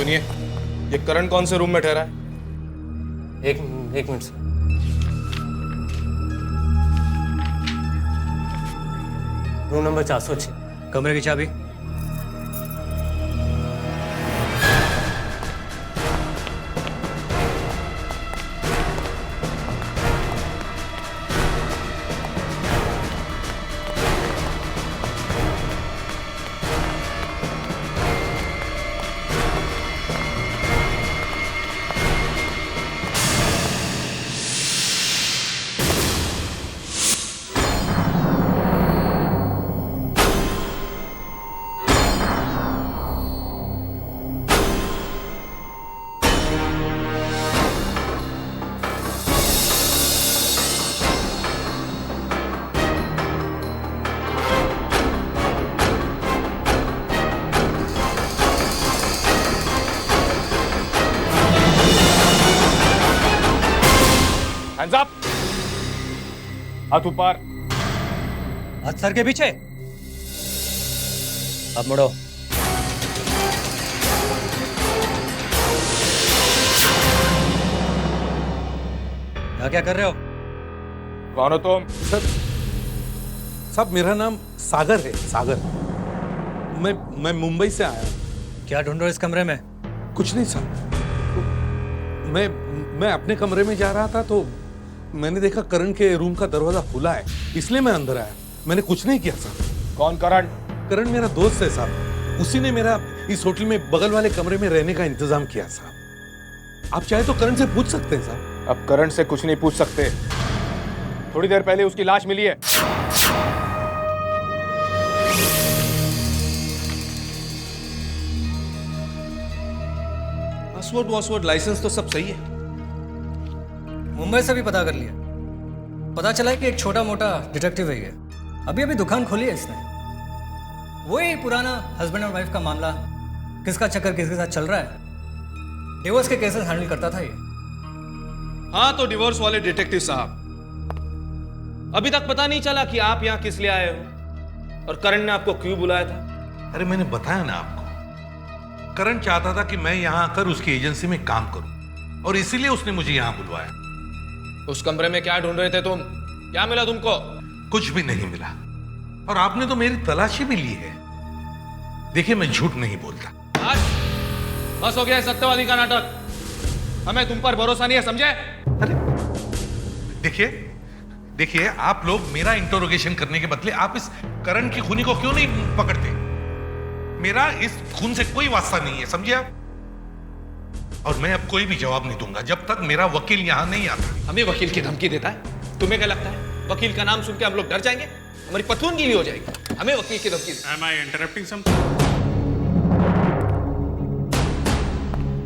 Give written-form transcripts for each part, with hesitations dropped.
सुनिए, ये करण कौन से रूम में ठहरा है? एक मिनट सर। Room number 406। कमरे की चाबी? Hands up! हाथ ऊपर। हाथ सर के पीछे। अब मुड़ो। क्या कर रहे हो? कौन हो तुम? सब मेरा नाम सागर है, सागर। मैं मुंबई से आया हूँ। क्या ढूंढ रहे हो इस कमरे में? कुछ नहीं सर, मैं अपने कमरे में जा रहा था तो मैंने देखा करण के रूम का दरवाजा खुला है, इसलिए मैं अंदर आया। मैंने कुछ नहीं किया सर। कौन करण? करण मेरा दोस्त है साहब, उसी ने मेरा इस होटल में बगल वाले कमरे में रहने का इंतजाम किया साहब। आप चाहे तो करण से पूछ सकते हैं साहब। अब करण से कुछ नहीं पूछ सकते। थोड़ी देर पहले उसकी लाश मिली है। पासवर्ड लाइसेंस तो सब सही है। मुंबई से भी पता कर लिया। पता चला है कि एक छोटा मोटा डिटेक्टिव है ये। अभी दुकान खोली है इसने। वही पुराना हस्बैंड और वाइफ का मामला, किसका चक्कर किसके साथ चल रहा है। डिवोर्स के केसेस हैंडल करता था ये। हाँ, तो डिवोर्स वाले डिटेक्टिव साहब, अभी तक पता नहीं चला कि आप यहाँ किस लिए आए हो और करण ने आपको क्यों बुलाया था? अरे मैंने बताया ना आपको, करण चाहता था कि मैं यहाँ आकर उसकी एजेंसी में काम करूं और इसीलिए उसने मुझे यहाँ बुलवाया। उस कमरे में क्या ढूंढ रहे थे तुम? क्या मिला तुमको? कुछ भी नहीं मिला और आपने तो मेरी तलाशी भी ली है। देखिए, मैं झूठ नहीं बोलता। बस हो गया है सत्यवादी का नाटक। हमें तुम पर भरोसा नहीं है, समझे? अरे देखिए, आप लोग मेरा इंटरोगेशन करने के बदले आप इस करण की खूनी को क्यों नहीं पकड़ते? मेरा इस खून से कोई वास्ता नहीं है, समझे आप? और मैं अब कोई भी जवाब नहीं दूंगा जब तक मेरा वकील यहां नहीं आता। हमें वकील की धमकी देता है? तुम्हें क्या लगता है वकील का नाम सुन के हम लोग डर जाएंगे? हमारी पथून गीली हो जाएगी। हमें वकील की धमकी। Am I interrupting something?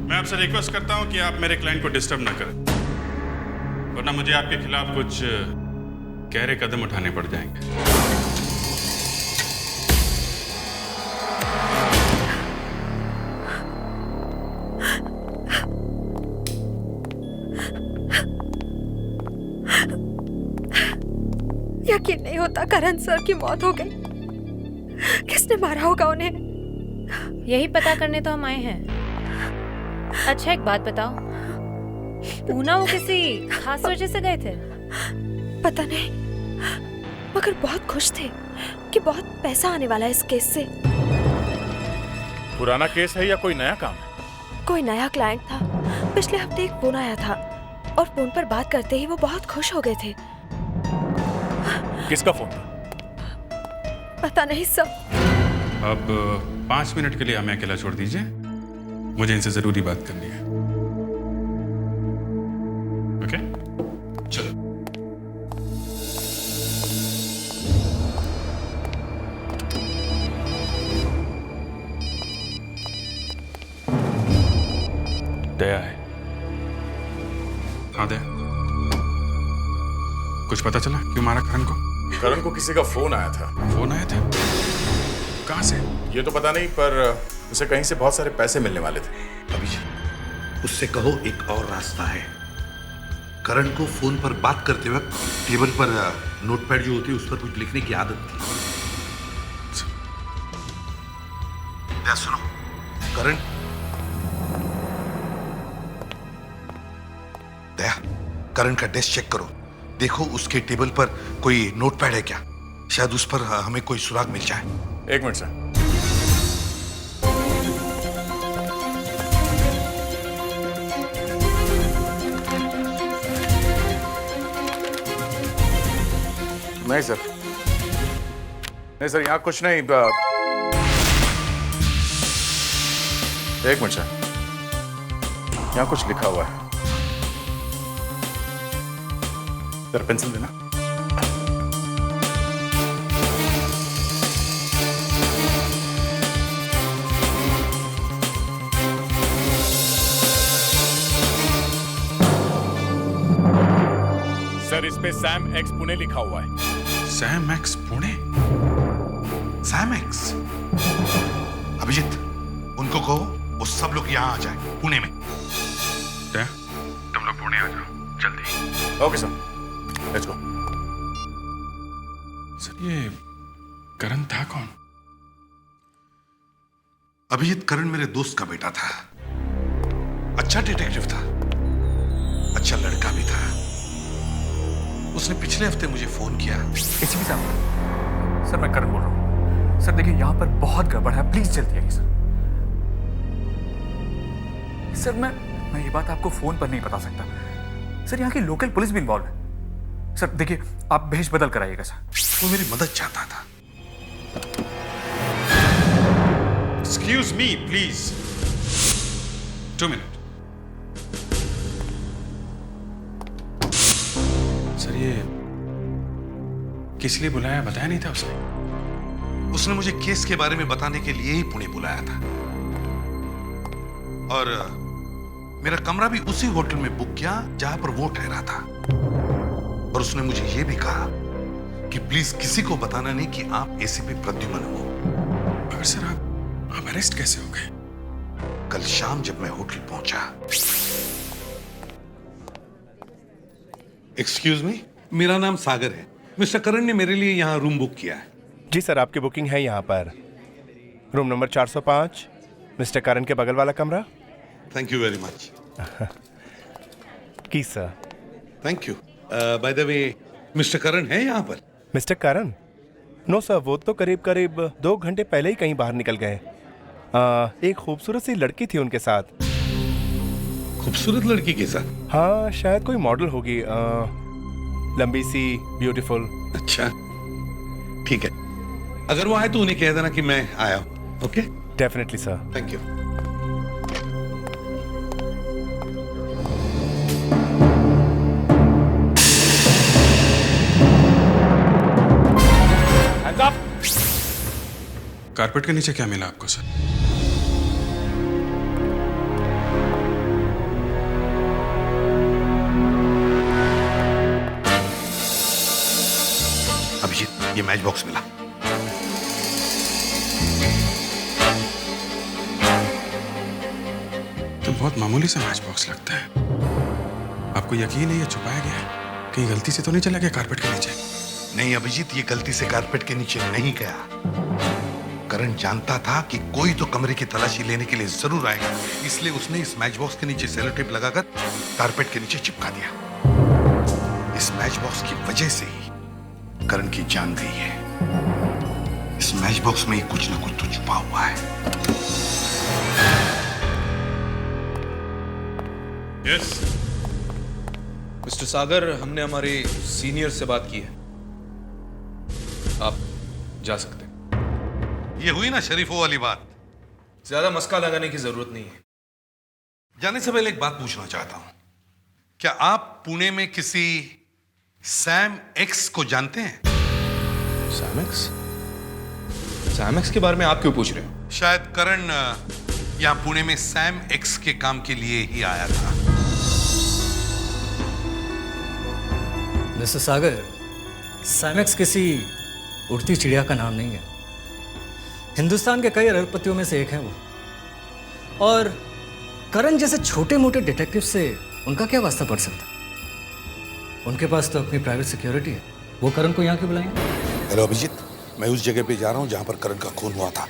मैं आपसे रिक्वेस्ट करता हूं कि आप मेरे क्लाइंट को डिस्टर्ब ना करें, वरना मुझे आपके खिलाफ कुछ गहरे कदम उठाने पड़ जाएंगे। यकीन नहीं होता करण सर की मौत हो गई। किसने मारा होगा उन्हें? यही पता करने तो हम आए हैं। अच्छा एक बात बताओ, पूना वो किसी खास वजह से गए थे? पता नहीं, मगर बहुत खुश थे कि बहुत पैसा आने वाला है इस केस से। पुराना केस है या कोई नया काम है? कोई नया क्लाइंट था। पिछले हफ्ते एक फोन आया था और फोन पर बात करते ही वो बहुत खुश हो गए थे। किसका फोन था? पता नहीं सब। अब 5 मिनट के लिए हमें अकेला छोड़ दीजिए, मुझे इनसे जरूरी बात करनी है। ओके, चलो। दया है। हाँ दया, कुछ पता चला क्यों मारा करण को? करण को किसी का फोन आया था। फोन आया था? कहाँ से? ये तो पता नहीं, पर उसे कहीं से बहुत सारे पैसे मिलने वाले थे। अभिजीत, उससे कहो एक और रास्ता है। करण को फोन पर बात करते वक्त टेबल पर नोटपैड जो होती है उस पर कुछ लिखने की आदत थी। सुनो, करण का डेस्क चेक करो, देखो उसके टेबल पर कोई नोटपैड है क्या, शायद उस पर हमें कोई सुराग मिल जाए। 1 मिनट सर। नहीं सर, नहीं सर, यहाँ कुछ नहीं। 1 मिनट सर, यहाँ कुछ लिखा हुआ है। सर पेंसिल देना। सर इस पे सैम एक्स पुणे लिखा हुआ है। Sam X Pune? Sam X? Abhijeet, उनको कहो वो सब लोग यहाँ आ जाए पुणे में। क्या? तुम लोग पुणे आ जाओ जल्दी। Okay sir, let's go. Sir ये करण था कौन? अभिजीत, करण मेरे दोस्त का बेटा था, अच्छा डिटेक्टिव था, अच्छा लड़का भी था। उसने पिछले हफ्ते मुझे फोन किया। एसीपी साहब, सर मैं करण बोल रहा हूँ। सर देखिए यहाँ पर बहुत गड़बड़ है, प्लीज जल्दी आइए सर। सर मैं ये बात आपको फोन पर नहीं बता सकता। सर यहाँ की लोकल पुलिस भी इन्वॉल्व है। सर देखिए आप भेष बदल कर आइएगा सर। वो मेरी मदद चाहता था। Excuse me please, 2 minute. Sir ये किस लिए बुलाया बताया नहीं था उसने? उसने मुझे केस के बारे में बताने के लिए ही पुणे बुलाया था, और मेरा कमरा भी उसी होटल में बुक किया जहां पर वो ठहरा था। और उसने मुझे यह भी कहा कि प्लीज किसी को बताना नहीं कि आप एसीपी प्रद्युमन हो। मगर सर आप अरेस्ट कैसे हो गए? कल शाम जब मैं होटल पहुंचा। एक्सक्यूज मी, मेरा नाम सागर है। मिस्टर करण ने मेरे लिए यहाँ रूम बुक किया है। जी सर, आपकी बुकिंग है यहाँ पर। रूम नंबर 405, मिस्टर करण के बगल वाला कमरा। Thank you very much. की sir. Thank you. By the way, mister Karan है यहाँ पर? मिस्टर करण? नो सर, वो तो करीब करीब 2 घंटे पहले ही कहीं बाहर निकल गए। एक खूबसूरत सी लड़की थी उनके साथ। खूबसूरत लड़की के साथ? हाँ, शायद कोई मॉडल होगी, लंबी सी, ब्यूटीफुल। अच्छा ठीक है, अगर वो आए तो उन्हें कह देना कि मैं आया हूँ। Okay? Definitely sir. Thank you. Carpet के नीचे क्या मिला आपको सर? अभिजीत, ये मैच बॉक्स मिला। तो बहुत मामूली सा मैच बॉक्स लगता है। आपको यकीन है ये छुपाया गया है? कहीं गलती से तो नहीं चला गया कारपेट के नीचे? नहीं अभिजीत, ये गलती से कारपेट के नीचे नहीं गया। करण जानता था कि कोई तो कमरे की तलाशी लेने के लिए जरूर आएगा, इसलिए उसने इस मैच बॉक्स के नीचे सेलो टेप लगाकर कारपेट के नीचे चिपका दिया। इस मैच बॉक्स की वजह से ही करण की जान गई है। इस मैच बॉक्स में ही कुछ ना कुछ तो छुपा हुआ है। यस मिस्टर सागर, हमने हमारे सीनियर से बात की है, आप जा सकते हैं। ये हुई ना शरीफों वाली बात। ज्यादा मस्का लगाने की जरूरत नहीं है। जाने से पहले एक बात पूछना चाहता हूं, क्या आप पुणे में किसी सैम एक्स को जानते हैं? Sam x? सैम एक्स के बारे में आप क्यों पूछ रहे हो? शायद करण यहां पुणे में सैम एक्स के काम के लिए ही आया था। मिस्टर सागर, सैम एक्स किसी उड़ती चिड़िया का नाम नहीं है। हिंदुस्तान के कई अरबपतियों में से एक है वो। और करण जैसे छोटे मोटे डिटेक्टिव से उनका क्या वास्ता पड़ सकता? उनके पास तो अपनी प्राइवेट सिक्योरिटी है। वो करण को यहाँ क्यों बुलाएंगे? हेलो अभिजीत, मैं उस जगह पे जा रहा हूँ जहाँ पर करण का खून हुआ था।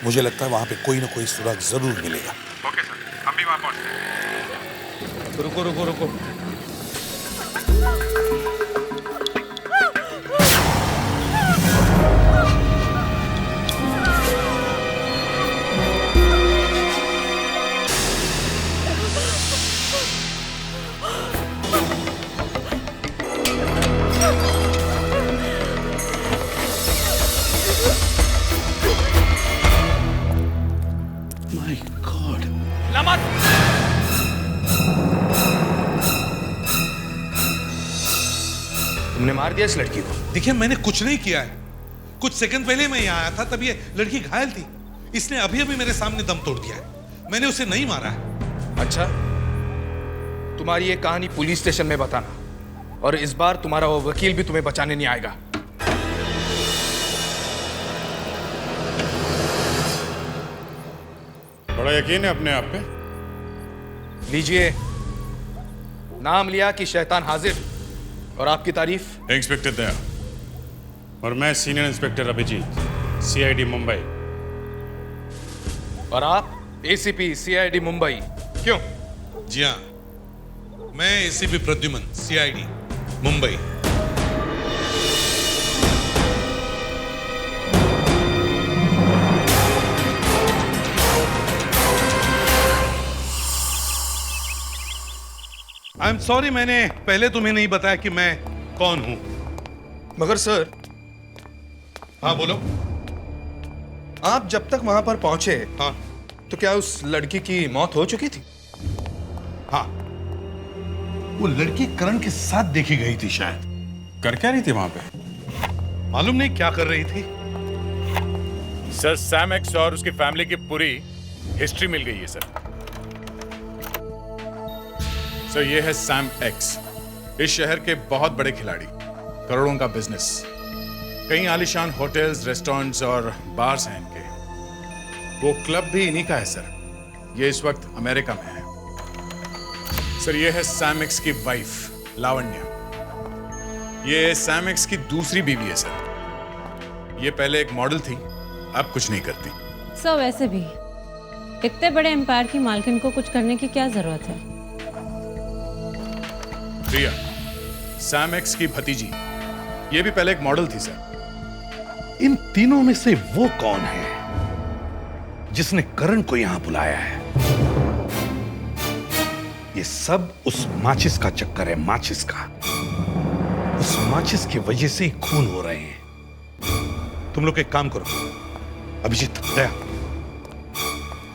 मुझे लगता है वहाँ पे कोई ना कोई सुराग जरूर मिलेगा। ओके सर, हम भी वहां पहुंचते हैं। रुको रुको रुको, माय गॉड। लामत। तुमने मार दिया इस लड़की को? देखिए मैंने कुछ नहीं किया है। कुछ सेकंड पहले मैं यहाँ आया था तब ये लड़की घायल थी। इसने अभी अभी मेरे सामने दम तोड़ दिया है। मैंने उसे नहीं मारा है। अच्छा, तुम्हारी ये कहानी पुलिस स्टेशन में बताना, और इस बार तुम्हारा वो वकील भी तुम्हें बचाने नहीं आएगा। बड़ा यकीन है अपने आप पे? लीजिए, नाम लिया कि शैतान हाजिर, और आपकी तारीफ। इंस्पेक्टर दया, और मैं senior inspector Abhijeet, CID Mumbai. और आप एसीपी सीआईडी मुंबई। क्यों? जी हाँ, मैं ACP Pradyuman, CID Mumbai. I am sorry, मैंने पहले तुम्हें नहीं बताया कि मैं कौन हूं। मगर सर। हाँ बोलो। आप जब तक वहां पर पहुंचे, हाँ, तो क्या उस लड़की की मौत हो चुकी थी? हाँ, वो लड़की करण के साथ देखी गई थी शायद। कर क्या रही थी वहां पे? मालूम नहीं क्या कर रही थी। सर सैम एक्स और उसकी फैमिली की पूरी हिस्ट्री मिल गई है सर। सर ये है सैम एक्स, इस शहर के बहुत बड़े खिलाड़ी, करोड़ों का बिजनेस, कई आलीशान होटल्स, रेस्टोरेंट्स और बार्स हैं इनके। वो क्लब भी इन्हीं का है सर। ये इस वक्त अमेरिका में है। सर ये है सैम एक्स की वाइफ लावण्या। ये सैम एक्स की दूसरी बीवी है सर। ये पहले एक मॉडल थी, अब कुछ नहीं करती। सर वैसे भी इतने बड़े एम्पायर की मालकिन को कुछ करने की क्या जरूरत है? प्रिया, सैम एक्स की भतीजी, ये भी पहले एक मॉडल थी सर। इन तीनों में से वो कौन है जिसने करण को यहां बुलाया है? ये सब उस माचिस का चक्कर है, माचिस का। उस माचिस की वजह से ही खून हो रहे हैं। तुम लोग एक काम करो, अभिजीत, दया,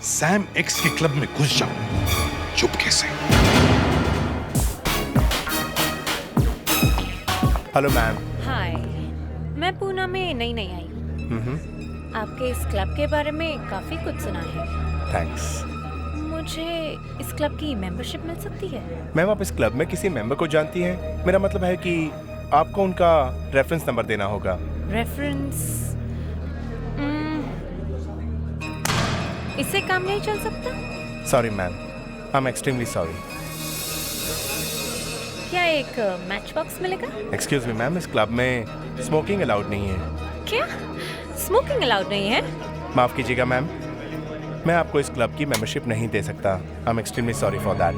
सैम एक्स के क्लब में घुस जाओ चुपके से। Hello ma'am. हाय, मैं पूना में नई आई हूँ। आपके इस क्लब के बारे में काफी कुछ सुना है। थैंक्स। मुझे इस क्लब की मेंबरशिप मिल सकती है? मैम आप इस क्लब में किसी मेंबर को जानती हैं? मेरा मतलब है कि आपको उनका रेफरेंस नंबर देना होगा। रेफरेंस? इससे काम नहीं चल सकता? Sorry ma'am, I am extremely sorry. क्या एक मैच बॉक्स मिलेगा? एक्सक्यूज मी मैम, इस क्लब में स्मोकिंग अलाउड नहीं है। क्या स्मोकिंग अलाउड नहीं है? माफ कीजिएगा मैम, मैं आपको इस क्लब की मेंबरशिप नहीं दे सकता। I am extremely sorry for that.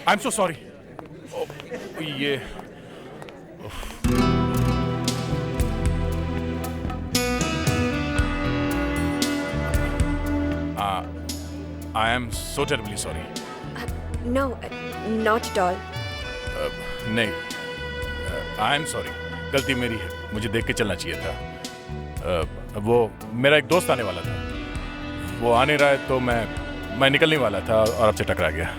I am so sorry. ये I am so terribly sorry. No, not at all. नहीं, आई एम सॉरी, गलती मेरी है, मुझे देख के चलना चाहिए था। वो मेरा एक दोस्त आने वाला था, वो आ नहीं रहा है तो मैं निकलने वाला था और आपसे टकरा गया।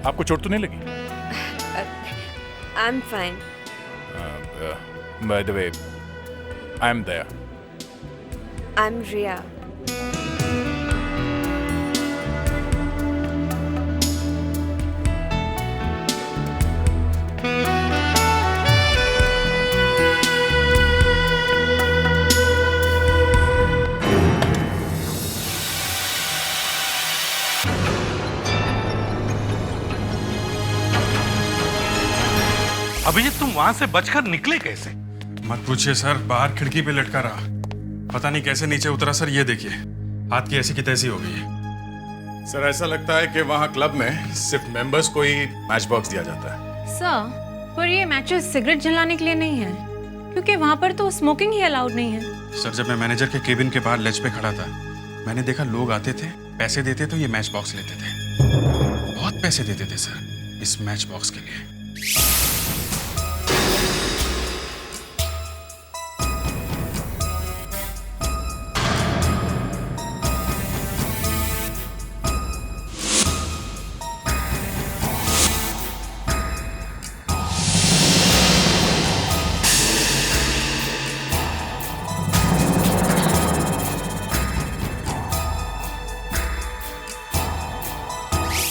आपको चोट तो नहीं लगी? I'm fine. By the way, I am there. I'm Riya. Abhijit, तुम वहां से बचकर निकले कैसे? मत पूछिए सर, बाहर खिड़की पे लटका रहा, पता नहीं कैसे नीचे उतरा सर। ये देखिए, हाथ की ऐसी की तैसी हो गई है। सर ऐसा लगता है कि वहाँ क्लब में सिर्फ मेंबर्स को ही मैच बॉक्स दिया जाता है। सर, पर ये मैचेस सिगरेट जलाने के लिए नहीं है, क्योंकि वहाँ पर तो स्मोकिंग ही अलाउड नहीं है। सर जब मैं मैनेजर के केबिन के बाहर लेज पे खड़ा था, मैंने देखा लोग आते थे पैसे देते तो ये मैच बॉक्स लेते थे, बहुत पैसे देते थे सर इस मैच बॉक्स के लिए।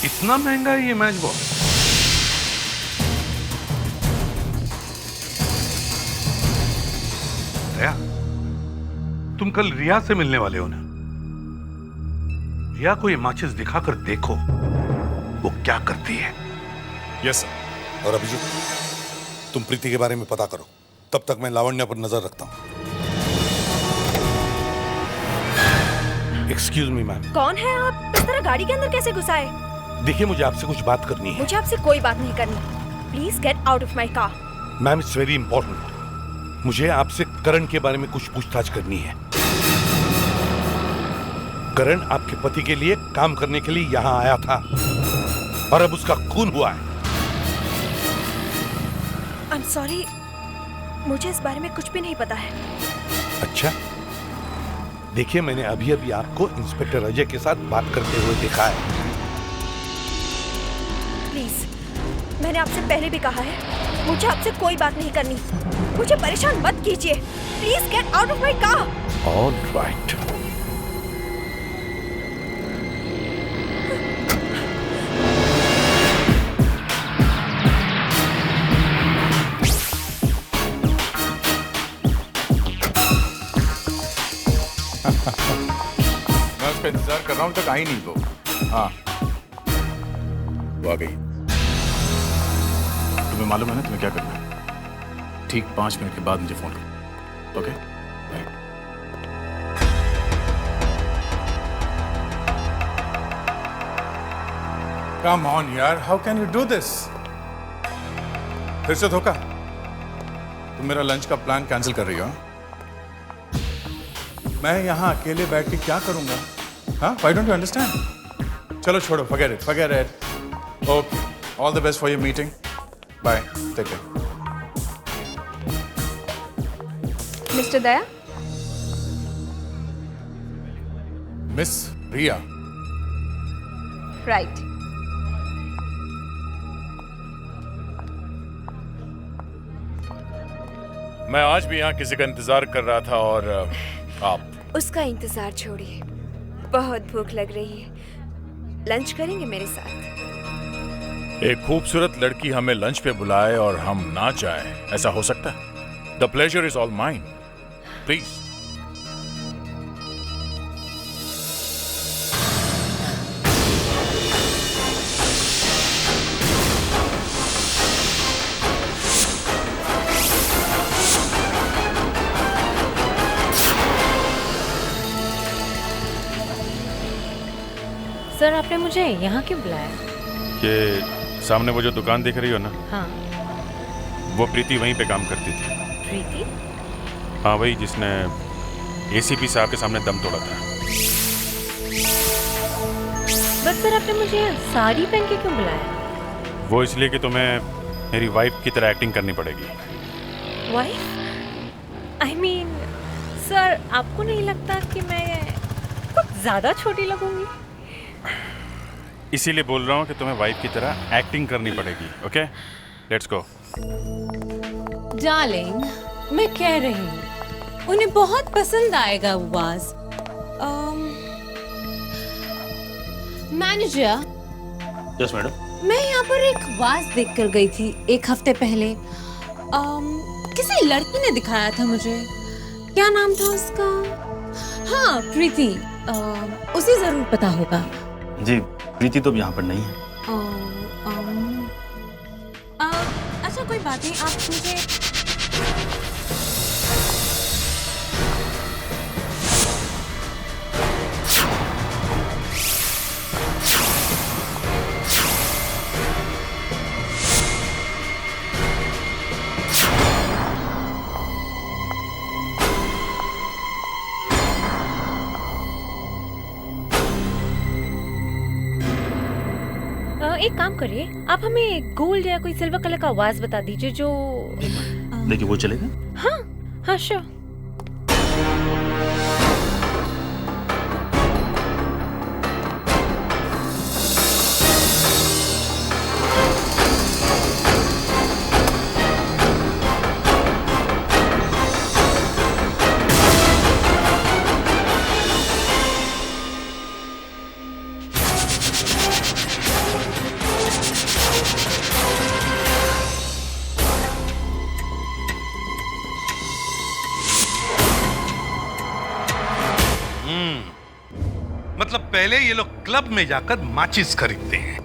इतना महंगा है ये मैच बॉक्स? दया, तुम कल रिया से मिलने वाले हो ना? रिया को ये माचिस दिखाकर देखो वो क्या करती है। Yes sir. और अभिजीत, तुम प्रीति के बारे में पता करो, तब तक मैं लावण्य पर नजर रखता हूं। Excuse me ma'am. कौन है आप? इस तरह गाड़ी के अंदर कैसे घुस आए? देखिए, मुझे आपसे कुछ बात करनी है। मुझे आपसे कोई बात नहीं करनी। Please get out of my car. Ma'am, it's very important. मुझे आपसे करण के बारे में कुछ पूछताछ करनी है। करण आपके पति के लिए काम करने के लिए यहाँ आया था और अब उसका खून हुआ है। I'm sorry, मुझे इस बारे में कुछ भी नहीं पता है। अच्छा, देखिए, मैंने अभी अभी आपको इंस्पेक्टर अजय के साथ बात करते हुए देखा है। प्लीज, मैंने आपसे पहले भी कहा है, मुझे आपसे कोई बात नहीं करनी। मुझे परेशान मत कीजिए। Please get out of my car. All right. मैं उसका इंतजार कर रहा हूँ, तक आई नहीं वो। हाँ, वो आ गई। तुम्हें मालूम है ना तुम्हें क्या करना है? ठीक 5 मिनट के बाद मुझे फोन करो। ओके? कम ऑन यार, how can you do this? फिर से धोखा? तुम मेरा लंच का प्लान कैंसिल कर रही हो? मैं यहाँ अकेले बैठ के क्या करूंगा? हाँ, व्हाई डोंट यू अंडरस्टैंड? चलो छोड़ो, forget it. Okay, all the best for your meeting. Bye, take care. Mr. Daya? Miss Riya. Right. मैं आज भी यहाँ किसी का इंतजार कर रहा था और आप? उसका इंतजार छोड़िए, बहुत भूख लग रही है। लंच करेंगे मेरे साथ? एक खूबसूरत लड़की हमें लंच पे बुलाए और हम ना जाएं, ऐसा हो सकता है? The pleasure is all mine, please. Sir, आपने मुझे यहाँ क्यों बुलाया? ये सामने वो जो दुकान दिख रही हो ना, हाँ। वो प्रीति वहीं पे काम करती थी। प्रीति? हाँ, वही जिसने एसीपी साहब के सामने दम तोड़ा था। बट सर, आपने मुझे साड़ी पहन के क्यों बुलाया? वो इसलिए कि तुम्हें मेरी वाइफ की तरह एक्टिंग करनी पड़ेगी। वाइफ? आई मीन सर, आपको नहीं लगता कि मैं कुछ ज्यादा छोटी लगूंगी? इसीलिए बोल रहा हूँ कि तुम्हें वाइफ की तरह एक्टिंग करनी पड़ेगी। Okay, let's go. डार्लिंग, मैं कह रही हूँ उन्हें बहुत पसंद आएगा वो वाज। मैनेजर। Yes madam. मैं यहाँ पर एक वाज देख कर गई थी 1 हफ्ते पहले। किसी लड़की ने दिखाया था मुझे। क्या नाम था उसका? हाँ, प्रीति। उसे जरूर पता होगा। जी, प्रीति तो यहाँ पर नहीं है। अच्छा, कोई बात नहीं, आप मुझे एक काम करिए, आप हमें गोल्ड या कोई सिल्वर कलर का वाज बता दीजिए जो। देखिए वो चलेगा। हाँ हाँ श्योर। मतलब पहले ये लोग क्लब में जाकर माचिस खरीदते हैं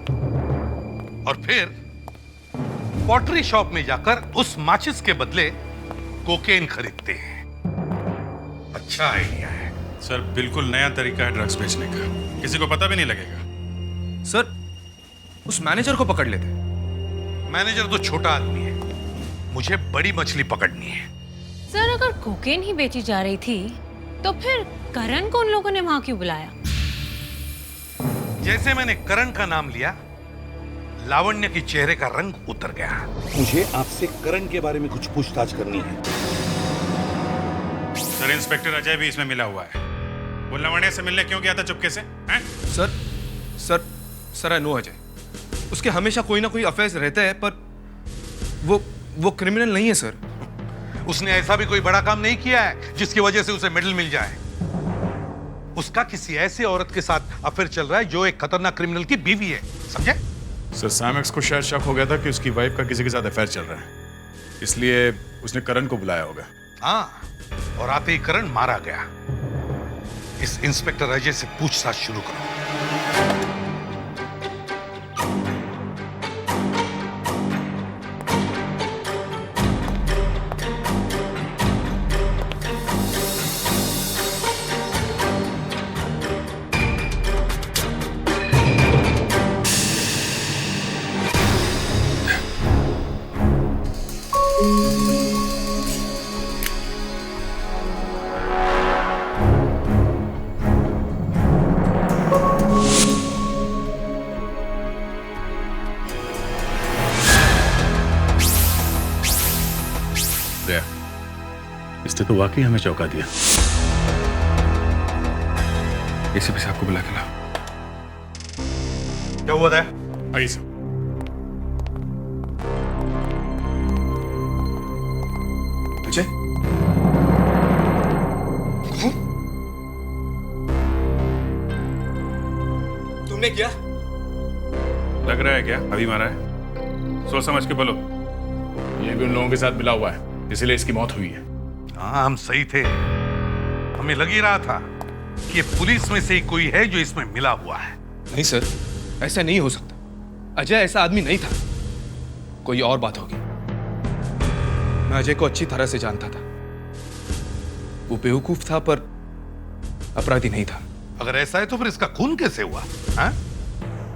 और फिर पॉटरी शॉप में जाकर उस माचिस के बदले कोकेन खरीदते हैं। अच्छा आइडिया है सर, बिल्कुल नया तरीका है ड्रग्स बेचने का, किसी को पता भी नहीं लगेगा। सर उस मैनेजर को पकड़ लेते। मैनेजर तो छोटा आदमी है, मुझे बड़ी मछली पकड़नी है। सर अगर कोकेन ही बेची जा रही थी तो फिर करण को उन लोगों ने वहां क्यों बुलाया? जैसे मैंने करण का नाम लिया, लावण्य के चेहरे का रंग उतर गया। मुझे आपसे करण के बारे में कुछ पूछताछ करनी है। सर इंस्पेक्टर अजय भी इसमें मिला हुआ है। वो लावण्य से मिलने क्यों गया था चुपके से? हैं? सर आई नो अजय, उसके हमेशा कोई ना कोई अफेयर्स रहते हैं, पर वो क्रिमिनल नहीं है सर। उसने ऐसा भी कोई बड़ा काम नहीं किया है जिसकी वजह से उसे मेडल मिल जाए। उसका किसी ऐसे औरत के साथ अफेयर चल रहा है जो एक खतरनाक क्रिमिनल की बीवी है, समझे? सर सैम एक्स को शायद शक हो गया था कि उसकी वाइफ का किसी के साथ अफेयर चल रहा है, इसलिए उसने करण को बुलाया होगा। हाँ, और आते ही करण मारा गया। इस इंस्पेक्टर अजय से पूछताछ शुरू करो। इसने तो वाकई हमें चौंका दिया। एसीपी साहब को बुला के ला। क्या हुआ था? आइए सर। अजय, तुमने किया? लग रहा है क्या अभी मारा है? सोच समझ के बोलो। ये भी उन लोगों के साथ मिला हुआ है, इसलिए इसकी मौत हुई है। हाँ, हम सही थे। हमें लग ही रहा था कि ये पुलिस में से ही कोई है जो इसमें मिला हुआ है। नहीं सर, ऐसा नहीं हो सकता। अजय ऐसा आदमी नहीं था, कोई और बात होगी। मैं अजय को अच्छी तरह से जानता था। वो बेवकूफ था पर अपराधी नहीं था। अगर ऐसा है तो फिर इसका खून कैसे हुआ? हाँ?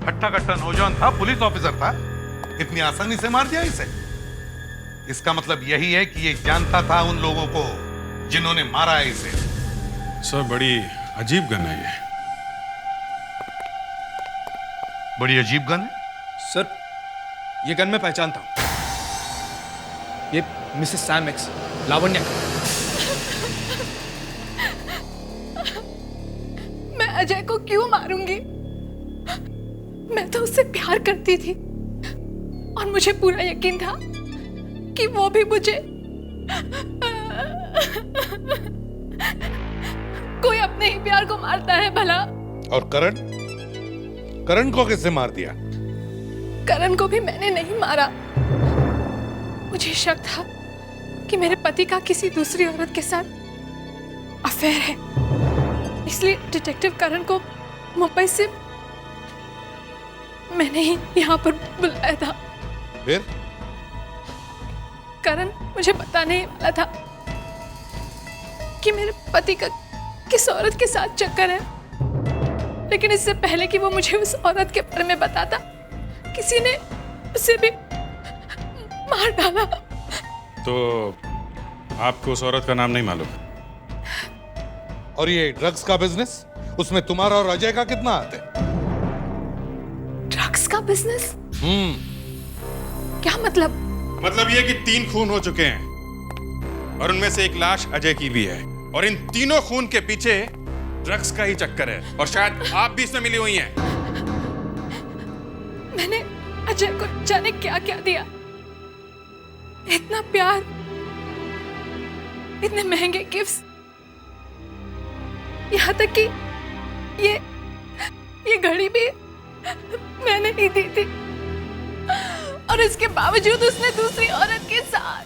हट्टा कट्टा नौजवान था, पुलिस ऑफिसर था, इतनी आसानी से मार दिया इसे? इसका मतलब यही है कि ये जानता था उन लोगों को जिन्होंने मारा है इसे। सर बड़ी अजीब गन है ये। बड़ी अजीब गन है? सर ये गन मैं पहचानता हूं। ये मिसेस सैम एक्स, लावण्य का। मैं अजय को क्यों मारूंगी? मैं तो उससे प्यार करती थी और मुझे पूरा यकीन था कि वो भी मुझे। कोई अपने ही प्यार को मारता है भला? और करण को किसने मार दिया? करण को भी मैंने नहीं मारा। मुझे शक था कि मेरे पति का किसी दूसरी औरत के साथ अफेयर है, इसलिए डिटेक्टिव करण को मुंबई से मैंने ही यहाँ पर बुलाया था। फिर करण मुझे बताने वाला था कि मेरे पति का किस औरत के साथ चक्कर है, लेकिन इससे पहले कि वो मुझे उस औरत के बारे में बताता, किसी ने उसे भी मार डाला। तो आपको उस औरत का नाम नहीं मालूम? और ये ड्रग्स का बिजनेस, उसमें तुम्हारा और अजय का कितना हाथ है? ड्रग्स का बिजनेस? क्या मतलब? मतलब ये कि 3 खून हो चुके हैं और उनमें से एक लाश अजय की भी है, और इन तीनों खून के पीछे ड्रग्स का ही चक्कर है, और शायद आप भी इसमें मिली हुई हैं। मैंने अजय को जाने क्या क्या दिया, इतना प्यार, इतने महंगे गिफ्ट्स, यहाँ तक कि ये घड़ी भी मैंने ही दी थी, और इसके बावजूद उसने दूसरी औरत के साथ।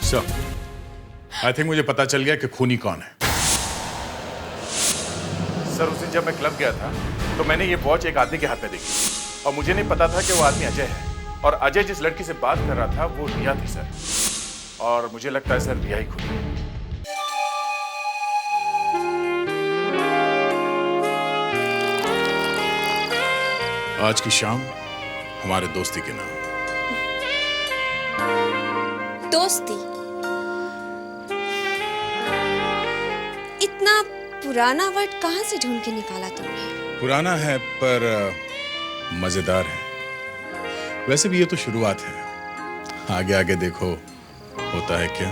सर, आई थिंक मुझे पता चल गया कि खूनी कौन है। सर, उस दिन जब मैं क्लब गया था तो मैंने ये वॉच एक आदमी के हाथ में देखी, और मुझे नहीं पता था कि वो आदमी अजय है, और अजय जिस लड़की से बात कर रहा था वो रिया थी सर, और मुझे लगता है सर रिया ही खूनी है। आज की शाम हमारे दोस्ती के नाम। दोस्ती? इतना पुराना वर्ड कहाँ से ढूंढ के निकाला तुमने? पुराना है पर मजेदार है। वैसे भी ये तो शुरुआत है, आगे आगे देखो होता है क्या।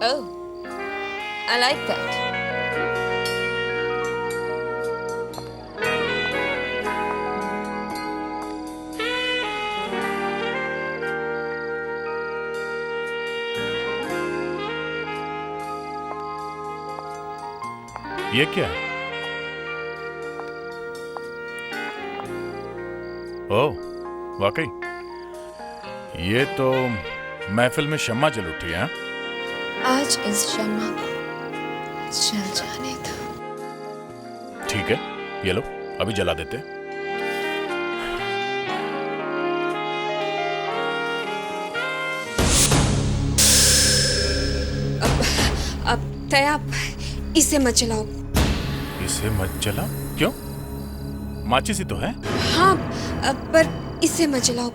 Oh, I like that. ये क्या है? ओह, वाकई ये तो महफिल में शम्मा जल उठी है। आज इस शम्मा को जल जाने दो। ठीक है, ये लो, अभी जला देते। अब तया, इसे मत जलाओ। इसे मत जलाओ? क्यों? माचिस ही तो है। हाँ, पर इसे मत जलाओ,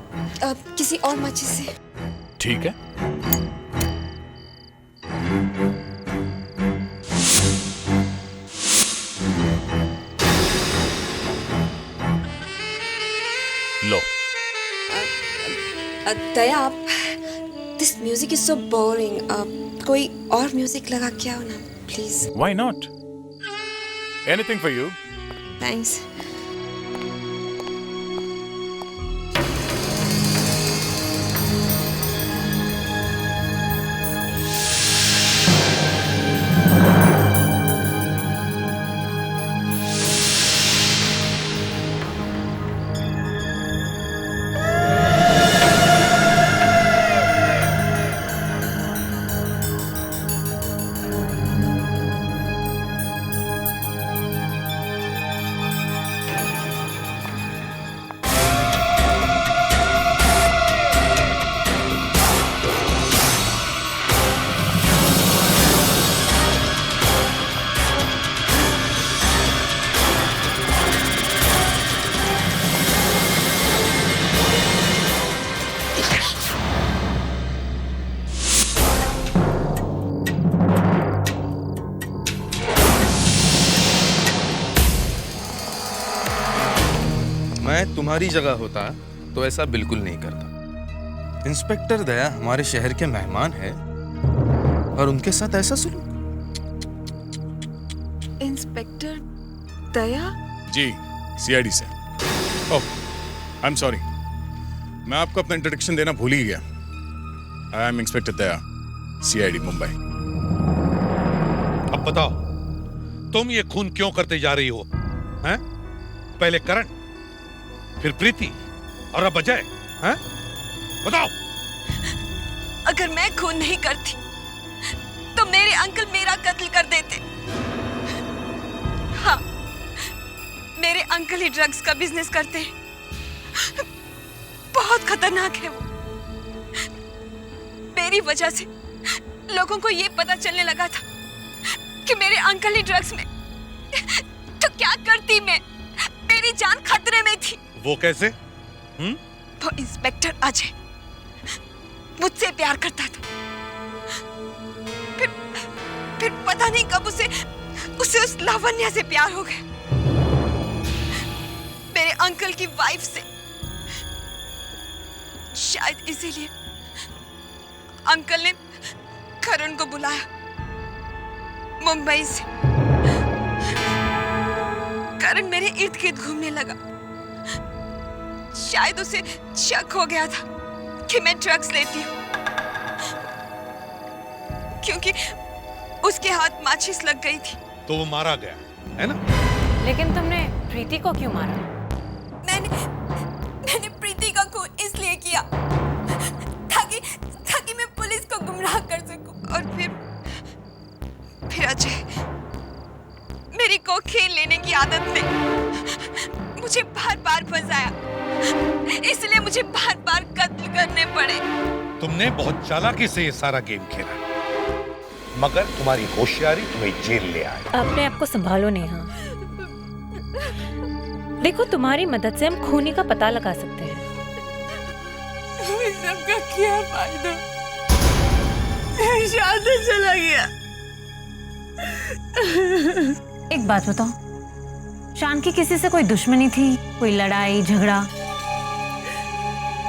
किसी और माचिस से। ठीक है। लो। Daya, this music is so boring. कोई और म्यूजिक लगा के आओ ना, please. Why not? Anything for you. Thanks. मैं तुम्हारी जगह होता तो ऐसा बिल्कुल नहीं करता। इंस्पेक्टर दया हमारे शहर के मेहमान हैं और उनके साथ ऐसा सलूक। इंस्पेक्टर दया? जी, सीआईडी से। ओह, आई एम सॉरी, मैं आपको अपना इंट्रोडक्शन देना भूल ही गया। I am inspector Daya, CID Mumbai. अब बताओ, तुम ये खून क्यों करते जा रही हो? हैं? पहले करण, फिर प्रीति, और अब अजय। हैं? बताओ। अगर मैं खून नहीं करती तो मेरे अंकल मेरा कत्ल कर देते। हाँ, मेरे अंकल ही ड्रग्स का बिजनेस करते हैं। बहुत खतरनाक है वो। मेरी वजह से लोगों को ये पता चलने लगा था कि मेरे अंकल ही ड्रग्स में, तो क्या करती मैं? मेरी जान खतरे में थी। वो कैसे? वो इंस्पेक्टर अजय मुझसे प्यार करता था। फिर पता नहीं कब उसे उस लावण्या से प्यार हो गया, मेरे अंकल की वाइफ से। शायद इसीलिए अंकल ने करण को बुलाया मुंबई से। करण मेरे इर्द गिर्द घूमने लगा। शायद उसे शक हो गया था कि मैं ड्रग्स लेती हूँ, क्योंकि उसके हाथ माचिस लग गई थी। तो वो मारा गया है ना? लेकिन तुमने प्रीति को क्यों मारा? मैंने प्रीति का खून इसलिए किया ताकि मैं पुलिस को गुमराह कर सकूं। और फिर अजय मेरी कोकीन लेने की आदत ने मुझे बार-बार फंसाया, इसलिए मुझे बार-बार कत्ल करने पड़े। तुमने बहुत चालाकी से ये सारा गेम खेला, मगर तुम्हारी होशियारी तुम्हें जेल ले आई। अपने आप को संभालो नेहा। देखो, तुम्हारी मदद से हम खूनी का पता लगा सकते हैं। सबका क्या फायदा? शायद चला गया। एक बात बताओ, शान की किसी से कोई दुश्मनी थी? कोई लड़ाई झगड़ा?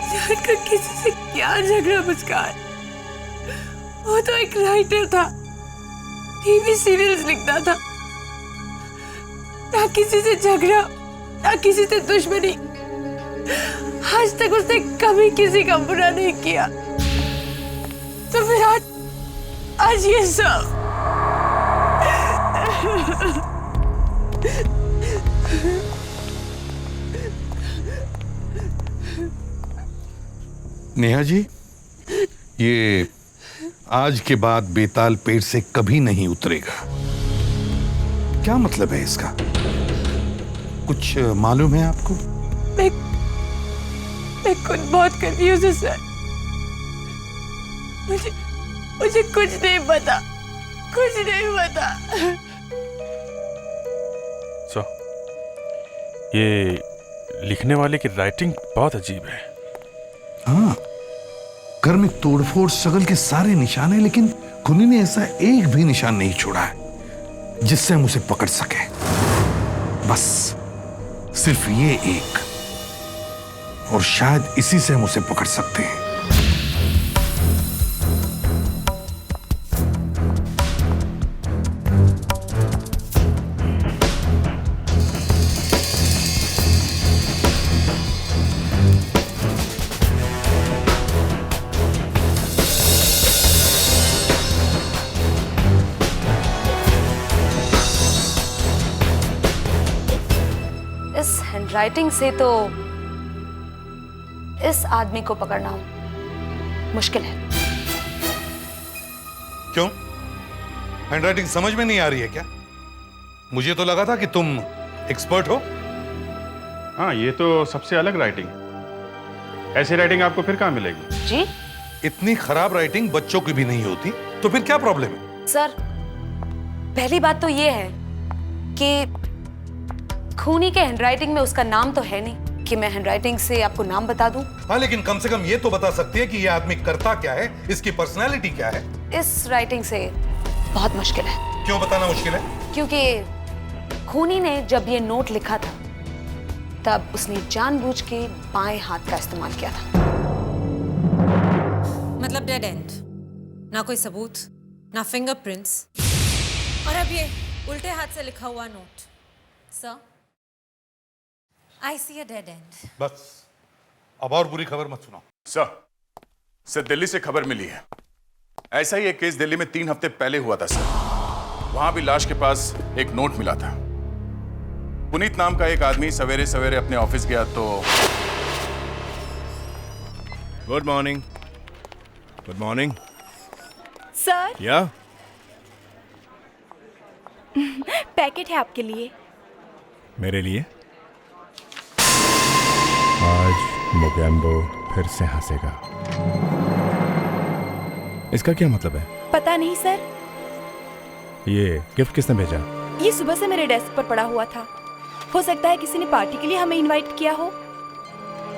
शान का किसी से क्या झगड़ा मुस्कान? वो तो एक राइटर था, टीवी सीरियल्स लिखता था। ना किसी से झगड़ा, ना किसी से दुश्मनी। आज तक उसने कभी किसी का बुरा नहीं किया। तो फिर आज ये सब। नेहा जी, ये आज के बाद बेताल पेड़ से कभी नहीं उतरेगा। क्या मतलब है इसका? कुछ मालूम है आपको? मैं खुद बहुत कंफ्यूज हूँ सर। मुझे कुछ नहीं पता, कुछ नहीं पता। ये लिखने वाले की राइटिंग बहुत अजीब है। हाँ, घर में तोड़फोड़ सगल के सारे निशान हैं, लेकिन खूनी ने ऐसा एक भी निशान नहीं छोड़ा है जिससे हम उसे पकड़ सके। बस सिर्फ ये एक, और शायद इसी से हम उसे पकड़ सकते हैं। राइटिंग से तो इस आदमी को पकड़ना मुश्किल है। क्यों? हैंडराइटिंग समझ में नहीं आ रही है क्या? मुझे तो लगा था कि तुम एक्सपर्ट हो। हाँ, ये तो सबसे अलग राइटिंग। ऐसी राइटिंग आपको फिर कहाँ मिलेगी? जी? इतनी खराब राइटिंग बच्चों की भी नहीं होती, तो फिर क्या प्रॉब्लम है? सर, पहली बात तो ये है कि खूनी के हैंडराइटिंग में उसका नाम तो है नहीं कि मैं हैंडराइटिंग से आपको नाम बता दूं। हाँ, लेकिन कम से कम ये तो बता सकती है कि ये आदमी करता क्या है, इसकी पर्सनालिटी क्या है। इस राइटिंग से बहुत मुश्किल है। क्यों बताना मुश्किल है? क्योंकि खूनी ने जब ये नोट लिखा था तब उसने जानबूझ के बाएं हाथ का इस्तेमाल किया था। मतलब डेड एंड, ना कोई सबूत, ना फिंगरप्रिंट्स, और अब ये उल्टे हाथ से लिखा हुआ note. Sir, I see a dead end. बस, अब और बुरी खबर मत सुनाओ। सर, दिल्ली से खबर मिली है। ऐसा ही एक केस दिल्ली में 3 हफ्ते पहले हुआ था सर। वहां भी लाश के पास एक नोट मिला था। पुनीत नाम का एक आदमी सवेरे सवेरे अपने ऑफिस गया तो। Good morning. Good morning sir. या पैकेट है आपके लिए। मेरे लिए? आज मोगैम्बो फिर से हंसेगा। इसका क्या मतलब है? पता नहीं सर। ये गिफ्ट किसने भेजा? ये सुबह से मेरे डेस्क पर पड़ा हुआ था। हो सकता है किसी ने पार्टी के लिए हमें इनवाइट किया हो।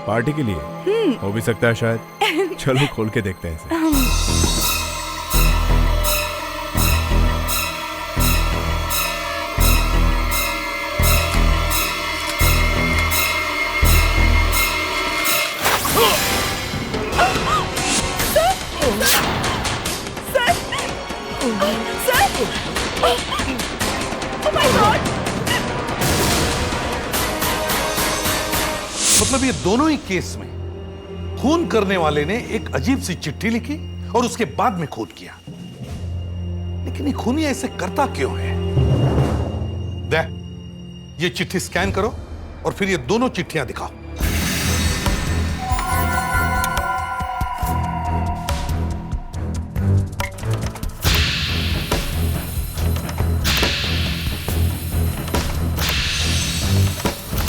पार्टी के लिए हो भी सकता है शायद। चलो खोल के देखते हैं इसे। मतलब ये दोनों ही केस में खून करने वाले ने एक अजीब सी चिट्ठी लिखी और उसके बाद में खून किया। लेकिन ये खूनी ऐसे करता क्यों है? दे, ये चिट्ठी स्कैन करो और फिर ये दोनों चिट्ठियां दिखाओ।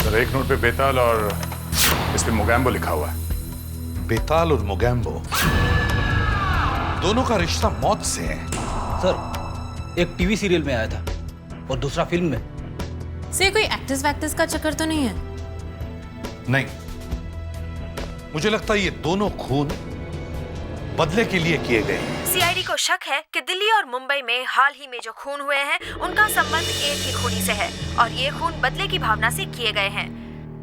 सर, एक नोट पे बेताल और इस पे मोगैम्बो लिखा हुआ है। बेताल और मोगैम्बो दोनों का रिश्ता मौत से है। सर, एक टीवी सीरियल में आया था और दूसरा फिल्म में। से कोई एक्टर्स वैक्टर्स का चक्कर तो नहीं है? नहीं, मुझे लगता है ये दोनों खून बदले के लिए किए गए हैं। सीआईडी को शक है कि दिल्ली और मुंबई में हाल ही में जो खून हुए हैं उनका संबंध एक ही खूनी से है और ये खून बदले की भावना से किए गए हैं।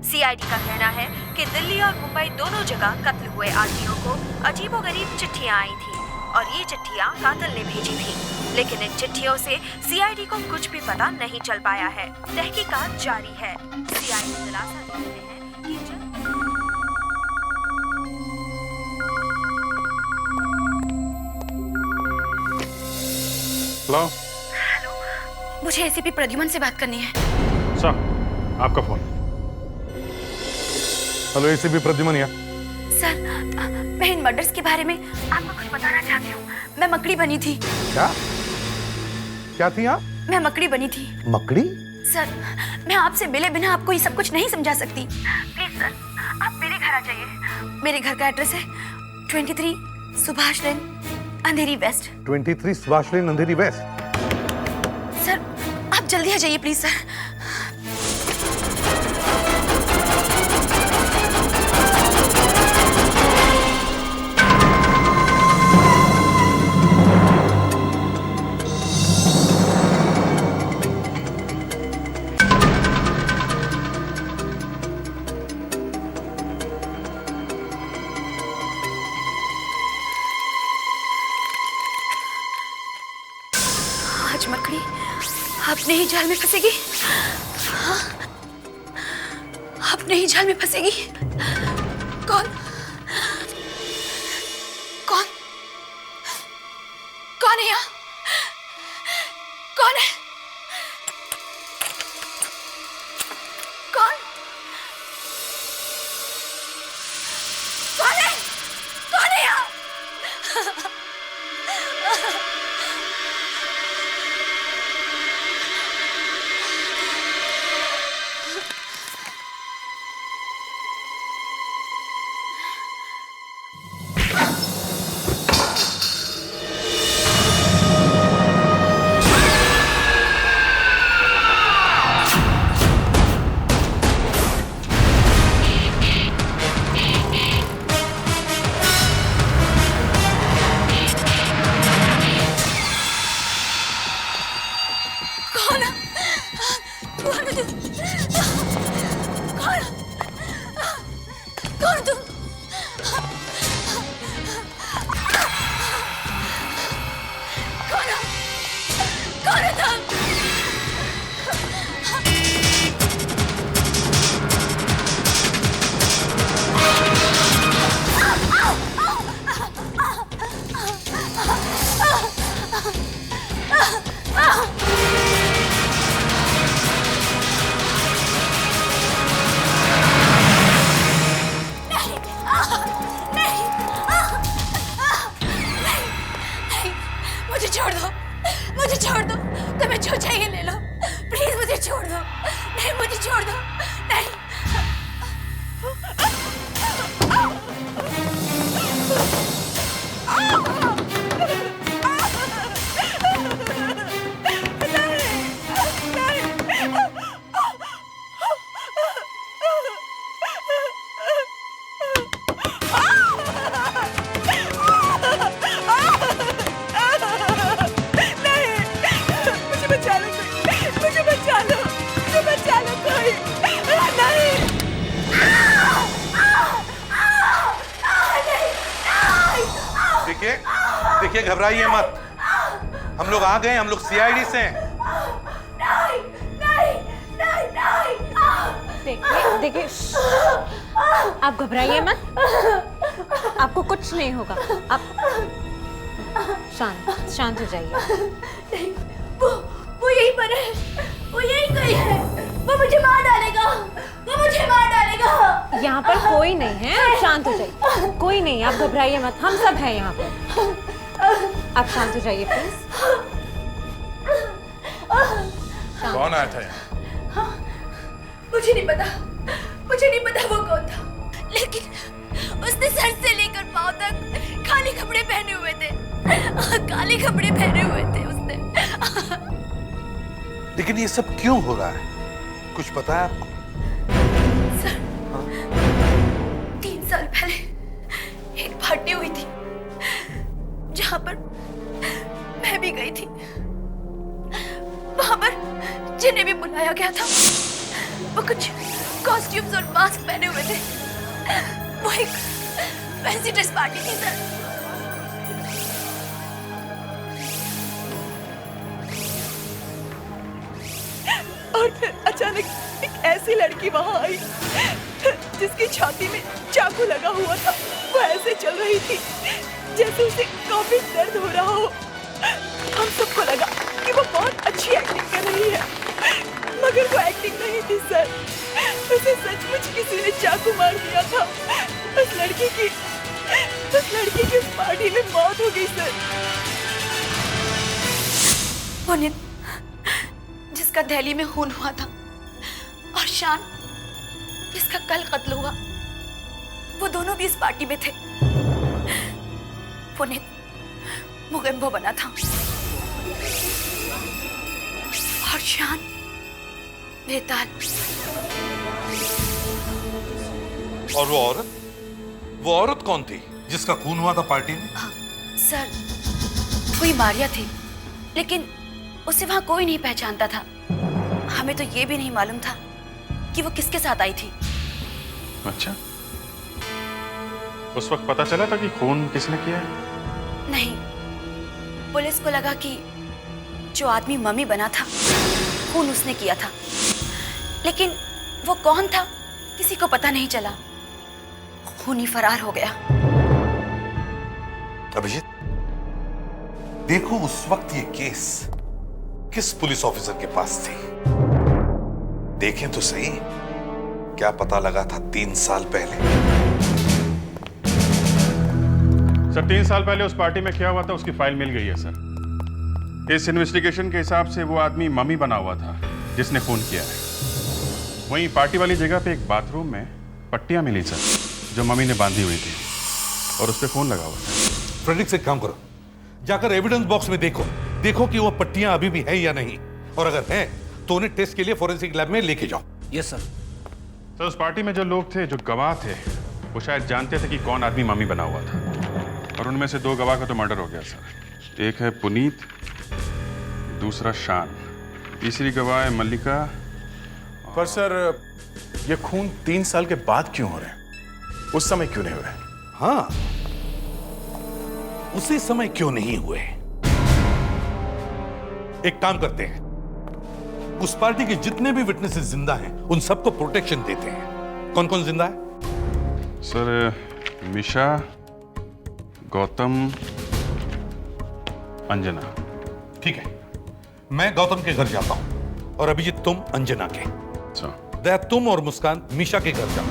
सीआईडी का कहना है कि दिल्ली और मुंबई दोनों जगह कत्ल हुए आदमियों को अजीबोगरीब चिट्ठियां आई थी और ये चिट्ठियां कातिल ने भेजी थी। लेकिन इन चिट्ठियों से सीआईडी को कुछ भी पता नहीं चल पाया है। तहकीकात जारी है। सीआईडी दिलासा देते हैं कि हेलो, मुझे एसीपी प्रद्युमन से बात करनी है। सर, आपका फोन। हेलो, एसीपी प्रद्युमन यहाँ। सर, मैं इन मर्डर्स के बारे में आपको कुछ बताना चाहती हूँ। मैं मकड़ी बनी थी। क्या थी आप? मैं मकड़ी बनी थी। मकड़ी? सर, मैं आपसे मिले बिना आपको ये सब कुछ नहीं समझा सकती। प्लीज सर, आप मेरे घर आ जाइए। मेरे घर का एड्रेस है 23 सुभाष लेन, अंधेरी वेस्ट। 23 सुभाष लेन, अंधेरी वेस्ट। सर, आप जल्दी आ जाइए प्लीज सर। आज मकड़ी अपने ही जाल में फंसेगी। हाँ, अपने ही जाल में फंसेगी। कौन कौन कौन है यहाँ? कौन है? कौन कौन है? कौन है यहाँ? देखिए घबराइए मत, हम लोग आ गए, हम लोग सीआईडी से हैं। देखिए आप घबराइए मत, आपको कुछ नहीं होगा। आप शांत हो जाइए। वो यहीं पर है, वो यहीं कहीं है, वो मुझे मार डालेगा, वो मुझे मार डालेगा। यहाँ पर कोई नहीं है, आप शांत हो जाइए। कोई नहीं, आप घबराइए मत, हम सब हैं यहाँ पर। आप शांत हो जाइए प्लीज। कौन आया था यहाँ? मुझे नहीं पता वो कौन था, लेकिन उसने सर से लेकर पांव तक काले कपड़े पहने हुए थे, काले कपड़े पहने हुए थे उसने। लेकिन ये सब क्यों हो रहा है, कुछ पता है आपको? सर, 3 साल पहले एक पार्टी हुई थी जहां पर मैं भी गई थी। वहां पर जिन्हें भी बुलाया गया था वो कुछ कॉस्ट्यूम्स और मास्क पहने हुए थे। वो एक फैंसी ड्रेस पार्टी थी सर। और फिर अचानक एक ऐसी लड़की वहां आई जिसकी छाती में चाकू लगा हुआ था। वो ऐसे चल रही थी जैसे उसे काफी दर्द हो रहा हो। हम सबको लगा कि वो बहुत अच्छी एक्टिंग कर रही है, मगर वो एक्टिंग नहीं थी सर। उसे सचमुच किसी ने चाकू मार दिया था। उस लड़की की उस पार्टी में मौत हो गई सर। पुनीत, जिसका दिल्ली में खून हुआ था, और शान, जिसका कल कत्ल हुआ, वो दोनों भी इस पार्टी में थे। पुनीत मुगेम्बो बना था और शान बेताल। और वो औरत कौन थी जिसका खून हुआ था पार्टी में? सर, कोई मारिया थी, लेकिन उसे वहां कोई नहीं पहचानता था। हमें तो ये भी नहीं मालूम था कि वो किसके साथ आई थी। अच्छा, उस वक्त पता चला था कि खून किसने किया है? नहीं, पुलिस को लगा कि जो आदमी मम्मी बना था खून उसने किया था, लेकिन वो कौन था किसी को पता नहीं चला। खूनी फरार हो गया। अभिजीत, देखो उस वक्त ये केस किस पुलिस ऑफिसर के पास थी, देखें तो सही। क्या पता लगा था 3 साल पहले? सर, 3 साल पहले उस पार्टी में क्या हुआ था उसकी फाइल मिल गई है सर। इस इन्वेस्टिगेशन के हिसाब से वो आदमी मम्मी बना हुआ था जिसने खून किया है। वहीं पार्टी वाली जगह पे एक बाथरूम में पट्टियां मिली सर, जो मम्मी ने बांधी हुई थी, और उस पे खून लगा हुआ था। फ्रेडरिक से काम करो, जाकर एविडेंस बॉक्स में देखो कि वो पट्टियां अभी भी हैं या नहीं, और अगर हैं तो उन्हें टेस्ट के लिए फोरेंसिक लैब में लेके जाओ। Yes sir. सर, उस पार्टी में जो लोग थे, जो गवाह थे, वो शायद जानते थे कि कौन आदमी मम्मी बना हुआ था, और उनमें से 2 गवाह का तो मर्डर हो गया सर। एक है पुनीत, दूसरा शान, तीसरी गवाह है मल्लिका। पर सर, ये खून 3 साल के बाद क्यों हो रहे हैं? उस समय क्यों नहीं हुए? हाँ, उसी समय क्यों नहीं हुए? एक काम करते हैं, उस पार्टी के जितने भी विटनेसेस जिंदा हैं उन सबको प्रोटेक्शन देते हैं। कौन कौन जिंदा है? सर, मिशा, गौतम, अंजना। ठीक है, मैं गौतम के घर जाता हूं, और अभिजीत तुम अंजना के। दया, तुम और मुस्कान मिशा के घर जाओ।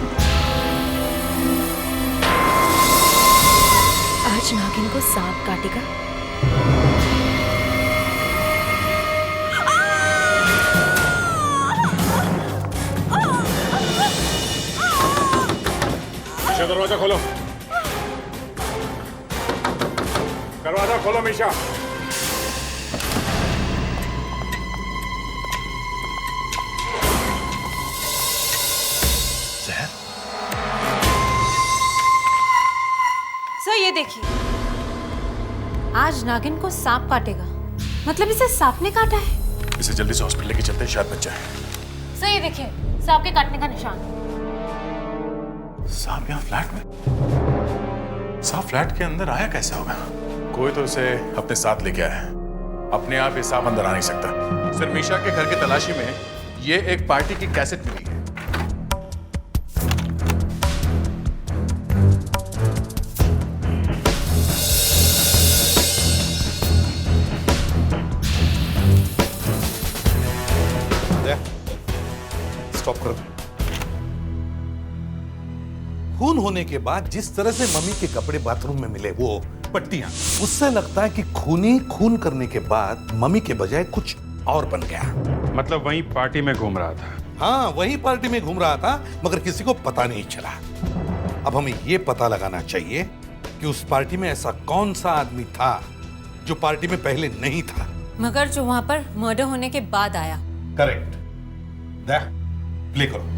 आज नागिन को सांप काटेगा। दरवाजा खोलो, दरवाजा खोलो मिशा। सर ये देखिए, आज नागिन को सांप काटेगा, मतलब इसे सांप ने काटा है। इसे जल्दी से हॉस्पिटल लेके चलते हैं, शायद बच जाए। सर ये देखिए, सांप के काटने का निशान। सांप यहाँ फ्लैट में? सांप फ्लैट के अंदर आया कैसे होगा? कोई तो उसे अपने साथ लेके आया है। अपने आप ये सांप अंदर आ नहीं सकता। सर, मीशा के घर की तलाशी में ये एक पार्टी की कैसेट मिली है। स्टॉप करो। खून होने के बाद जिस तरह से मम्मी के कपड़े बाथरूम में मिले, वो पट्टियां, उससे लगता है कि खूनी खून करने के बाद मम्मी के बजाय कुछ और बन गया। मतलब वहीं पार्टी में घूम रहा था? हाँ, वही पार्टी में घूम रहा था, मगर किसी को पता नहीं चला। अब हमें यह पता लगाना चाहिए कि उस पार्टी में ऐसा कौन सा आदमी था जो पार्टी में पहले नहीं था। मगर जो वहां पर मर्डर होने के बाद आया। करेक्ट। प्ले करो।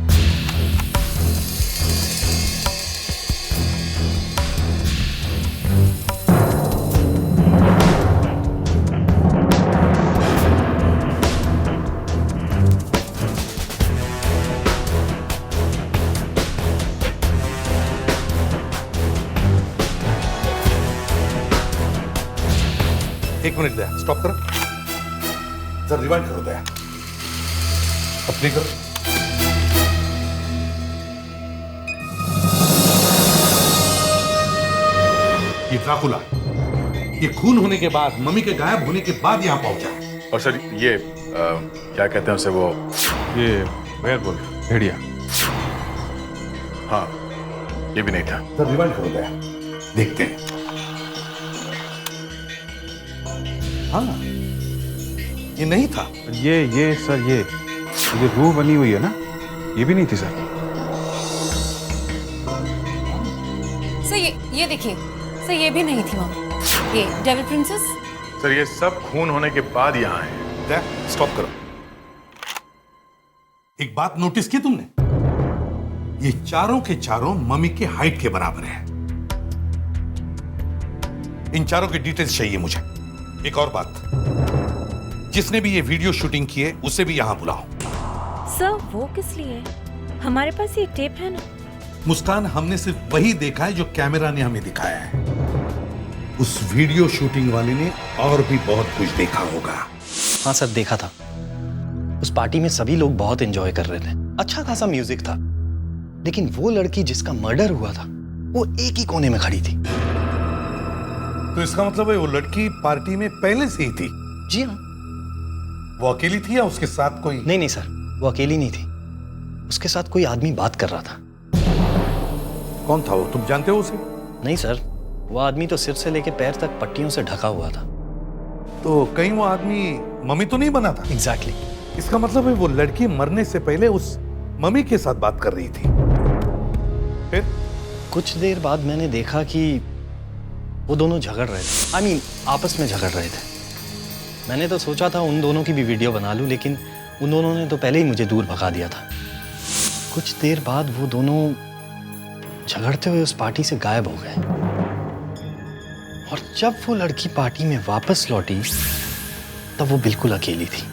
एक मिनट दया, स्टॉप करो। सर, रिवाइंड करो दया। अब प्ले करो। ये ड्राकुला, ये खून होने के बाद, मम्मी के गायब होने के बाद यहां पहुंचा। और सर, ये क्या कहते हैं उसे, वो ये वेयरवुल्फ, भेड़िया। हाँ, ये भी नहीं था। सर, रिवाइंड करो दया, देखते हैं। हाँ, ये नहीं था। ये सर, ये रूह बनी हुई है ना, ये भी नहीं थी सर। सर ये देखिए सर, ये भी नहीं थी वहां। ये डेविल प्रिंसेस। सर, ये सब खून होने के बाद यहाँ है। स्टॉप करो। एक बात नोटिस की तुमने? ये चारों के चारों मम्मी के हाइट के बराबर है। इन चारों की डिटेल्स चाहिए मुझे। एक और बात, जिसने भी ये वीडियो शूटिंग की है उसे भी यहां बुलाओ। सर, वो किस लिए? हमारे पास ये टेप है ना। मुस्कान, हमने सिर्फ वही देखा है जो कैमरा ने हमें दिखाया है। उस वीडियो शूटिंग वाले ने और भी बहुत कुछ देखा होगा। हाँ सर, देखा था। उस पार्टी में सभी लोग बहुत एंजॉय कर रहे थे, अच्छा खासा म्यूजिक था, लेकिन वो लड़की जिसका मर्डर हुआ था वो एक ही कोने में खड़ी थी। तो इसका मतलब है वो लड़की पार्टी में पहले से ही थी? जी हाँ। वो अकेली थी या उसके साथ कोई? नहीं सर, वो अकेली नहीं थी, उसके साथ कोई आदमी बात कर रहा था। कौन था वो, तुम जानते हो उसे? नहीं सर, वो आदमी तो सिर से लेकर पैर तक पट्टियों से ढका हुआ था। तो कहीं वो आदमी मम्मी तो नहीं बना था? एग्जैक्टली। इसका मतलब है वो लड़की मरने से पहले उस मम्मी के साथ बात कर रही थी। फिर कुछ देर बाद मैंने देखा कि वो दोनों झगड़ रहे थे, आपस में झगड़ रहे थे। मैंने तो सोचा था उन दोनों की भी वीडियो बना लूं, लेकिन उन दोनों ने तो पहले ही मुझे दूर भगा दिया था। कुछ देर बाद वो दोनों झगड़ते हुए उस पार्टी से गायब हो गए, और जब वो लड़की पार्टी में वापस लौटी तब वो बिल्कुल अकेली थी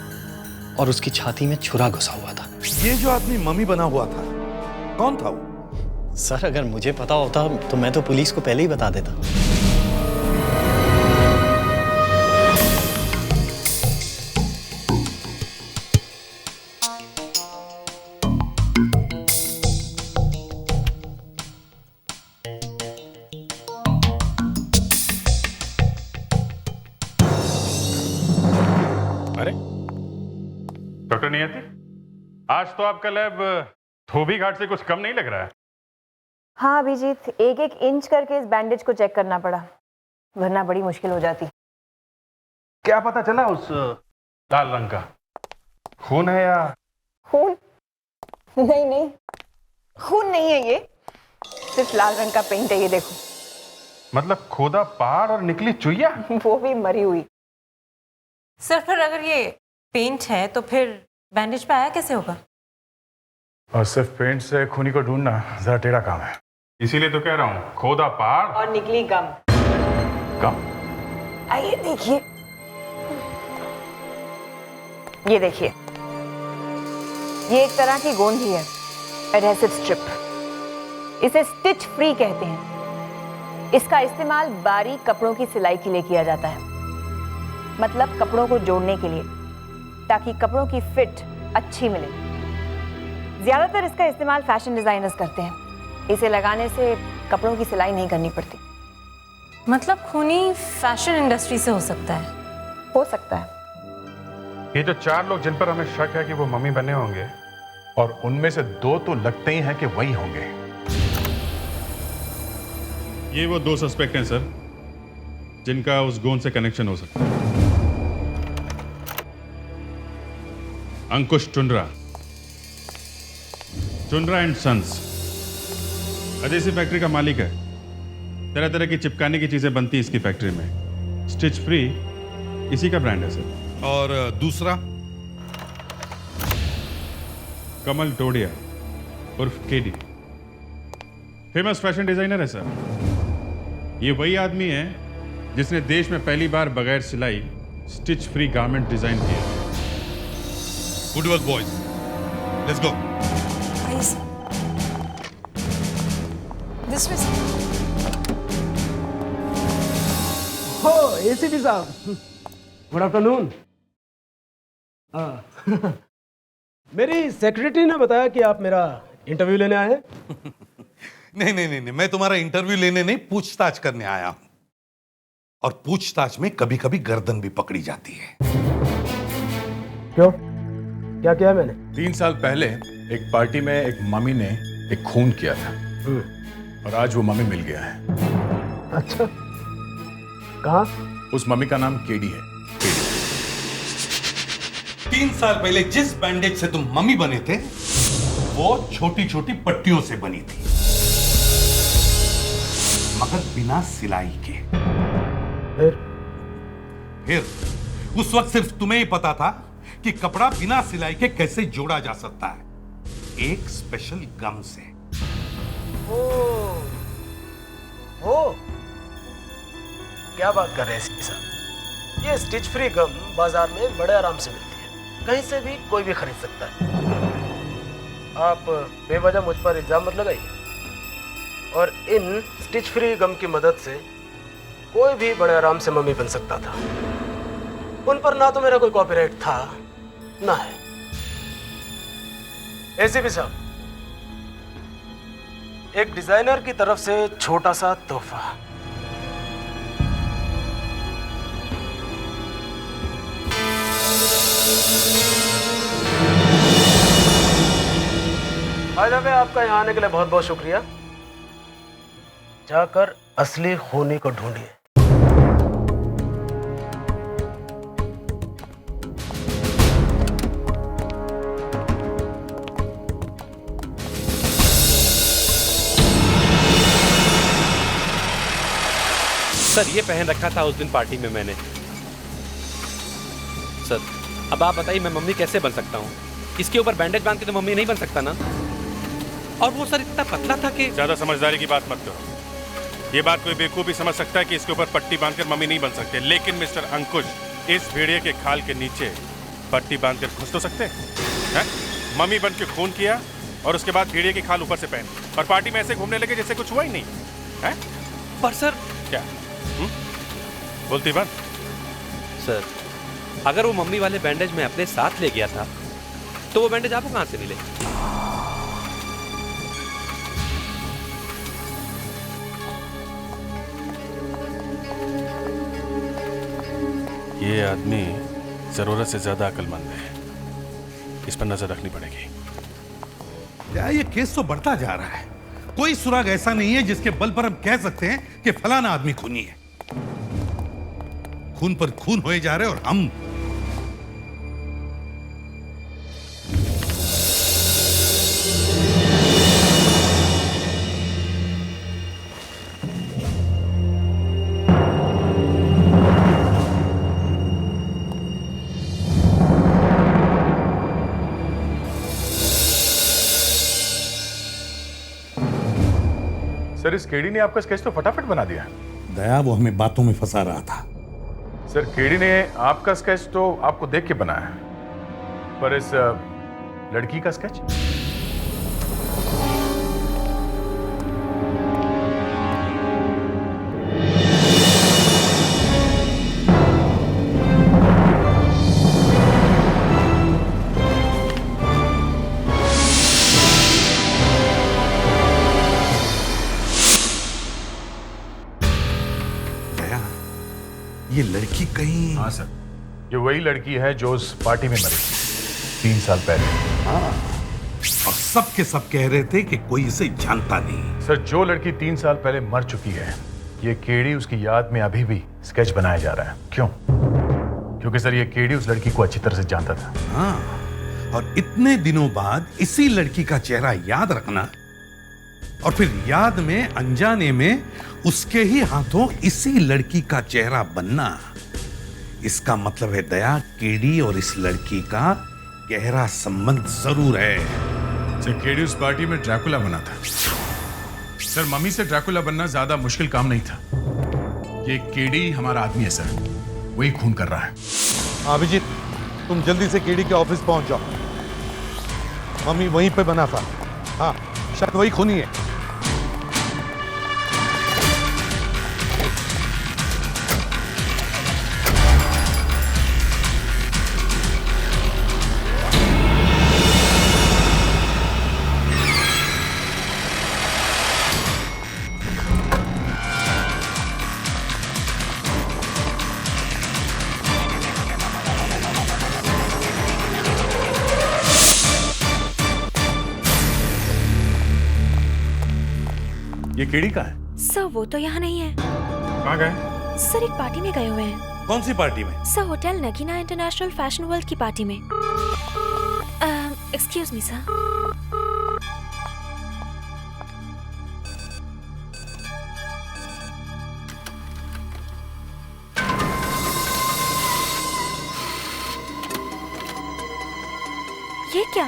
और उसकी छाती में छुरा घुसा हुआ था। ये जो आदमी मम्मी बना हुआ था, कौन था वो? सर, अगर मुझे पता होता तो मैं तो पुलिस को पहले ही बता देता। डॉक्टर नियति, आज तो आपका लैब धोबी घाट से कुछ कम नहीं लग रहा है। हाँ अभिजीत, एक एक इंच करके इस बैंडेज को चेक करना पड़ा, वरना बड़ी मुश्किल हो जाती। क्या पता चला उस लाल रंग का खून है या? खून? नहीं, खून नहीं है, ये सिर्फ लाल रंग का पेंट है। ये देखो। मतलब खोदा पहाड़ और निकली चुईया? वो भी मरी हुई। सर, पर अगर ये पेंट है तो फिर बैंडेज पे आया कैसे होगा? और सिर्फ पेंट से खूनी को ढूंढना जरा टेढ़ा काम है, इसीलिए तो कह रहा हूँ खोदा पहाड़ और निकली गम। आइए देखिए, ये देखिए, ये एक तरह की गोंद ही है, एडहेसिव स्ट्रिप। इसे स्टिच फ्री कहते हैं। इसका इस्तेमाल बारीक कपड़ों की सिलाई के लिए किया जाता है, मतलब कपड़ों को जोड़ने के लिए, ताकि कपड़ों की फिट अच्छी मिले। ज्यादातर इसका इस्तेमाल फैशन डिजाइनर्स करते हैं। इसे लगाने से कपड़ों की सिलाई नहीं करनी पड़ती। मतलब खूनी फैशन इंडस्ट्री से हो सकता है? हो सकता है। ये जो 4 लोग जिन पर हमें शक है कि वो मम्मी बने होंगे, और उनमें से 2 तो लगते ही हैं कि वही होंगे। ये वो 2 सस्पेक्ट हैं सर, जिनका उस गोंद से कनेक्शन हो सकता है। अंकुश टुंड्रा एंड सन्स, अदेसी फैक्ट्री का मालिक है। तरह तरह की चिपकाने की चीजें बनती हैं इसकी फैक्ट्री में। स्टिच फ्री इसी का ब्रांड है सर। और दूसरा कमल टोडिया उर्फ केडी, फेमस फैशन डिजाइनर है सर। ये वही आदमी है जिसने देश में पहली बार बगैर सिलाई स्टिच फ्री गारमेंट डिजाइन किया। Good work boys, let's go. This way. हो एसीपी साहब, गुड आफ्टरनून। मेरी सेक्रेटरी ने बताया कि आप मेरा इंटरव्यू लेने आए हैं। नहीं, मैं तुम्हारा इंटरव्यू लेने नहीं, पूछताछ करने आया हूं। और पूछताछ में कभी कभी गर्दन भी पकड़ी जाती है। क्यों, क्या किया मैंने? 3 साल पहले एक पार्टी में एक मम्मी ने एक खून किया था, और आज वो मम्मी मिल गया है। अच्छा, कहाँ? उस मम्मी का नाम केडी है। 3 साल पहले जिस बैंडेज से तुम मम्मी बने थे, वो छोटी छोटी पट्टियों से बनी थी, मगर बिना सिलाई के। फिर उस वक्त सिर्फ तुम्हें ही पता था कि कपड़ा बिना सिलाई के कैसे जोड़ा जा सकता है, एक स्पेशल गम से। ओ, क्या बात कर रहे हैं साहब? ये स्टिच फ्री गम बाजार में बड़े आराम से मिलती है, कहीं से भी कोई भी खरीद सकता है। आप बेवजह मुझ पर इल्जाम मत लगाइए। और इन स्टिच फ्री गम की मदद से कोई भी बड़े आराम से मम्मी बन सकता था। उन पर ना तो मेरा कोई कॉपीराइट था, ना है। एसीपी साहब, एक डिजाइनर की तरफ से छोटा सा तोहफा। भाई साहब, आपका यहाँ आने के लिए बहुत बहुत शुक्रिया। जाकर असली खूनी को ढूंढिए। सर, ये पहन रखा था उस दिन पार्टी में मैंने। सर, अब आप बताइए मैं मम्मी कैसे बन सकता हूँ? इसके ऊपर बैंडेज बांध के तो मम्मी नहीं बन सकता ना। और वो सर इतना पतला था कि ज्यादा समझदारी की बात मत करो। ये बात कोई बेवकूफ भी समझ सकता है कि इसके ऊपर पट्टी बांधकर मम्मी नहीं बन सकते, लेकिन मिस्टर अंकुश, इस भेड़िए के खाल के नीचे पट्टी बांधकर घुस तो सकते हैं? मम्मी बन के खून किया और उसके बाद भेड़िए की खाल ऊपर से पहन, और पार्टी में ऐसे घूमने लगे जैसे कुछ हुआ ही नहीं है। पर सर क्या बोलती बात? सर, अगर वो मम्मी वाले बैंडेज में अपने साथ ले गया था, तो वो बैंडेज आपको कहां से मिले? ये आदमी जरूरत से ज्यादा अक्लमंद है, इस पर नजर रखनी पड़ेगी। क्या ये केस तो बढ़ता जा रहा है। कोई सुराग ऐसा नहीं है जिसके बल पर हम कह सकते हैं कि फलाना आदमी खूनी है। खून पर खून होए जा रहे और हम सर, इस केडी ने आपका स्केच तो फटाफट बना दिया। दया वो हमें बातों में फंसा रहा था। सर, केडी ने आपका स्केच तो आपको देख के बनाया है, पर इस लड़की का स्केच? ये लड़की कहीं? हाँ सर, ये वही लड़की है जो उस पार्टी में मरी 3 साल पहले। हाँ, और सब के सब कह रहे थे कि कोई इसे जानता नहीं। सर, जो लड़की 3 साल पहले मर चुकी है, ये केडी उसकी याद में अभी भी स्केच बनाया जा रहा है। क्यों? क्योंकि सर, ये केडी उस लड़की को अच्छी तरह से जानता था। हाँ, और इतने दिनों बाद इसी लड़की का चेहरा याद रखना और फिर याद में अनजाने में उसके ही हाथों इसी लड़की का चेहरा बनना, इसका मतलब है दया, केडी और इस लड़की का गहरा संबंध जरूर है। सर, केडी उस पार्टी में ड्रैकुला बना था। सर, मम्मी से ड्रैकुला बनना ज्यादा मुश्किल काम नहीं था। ये केडी हमारा आदमी है सर, वही खून कर रहा है। अभिजीत, तुम जल्दी से केडी के ऑफिस पहुंच जाओ। मम्मी वहीं पे बना था। हाँ, शायद वही खूनी है। ये केडी का है? सर वो तो यहाँ नहीं है। कहाँ गए? सर एक पार्टी में गए हुए हैं। कौन सी पार्टी में? Sir hotel Nagina international fashion world की पार्टी में। Excuse me sir. ये क्या?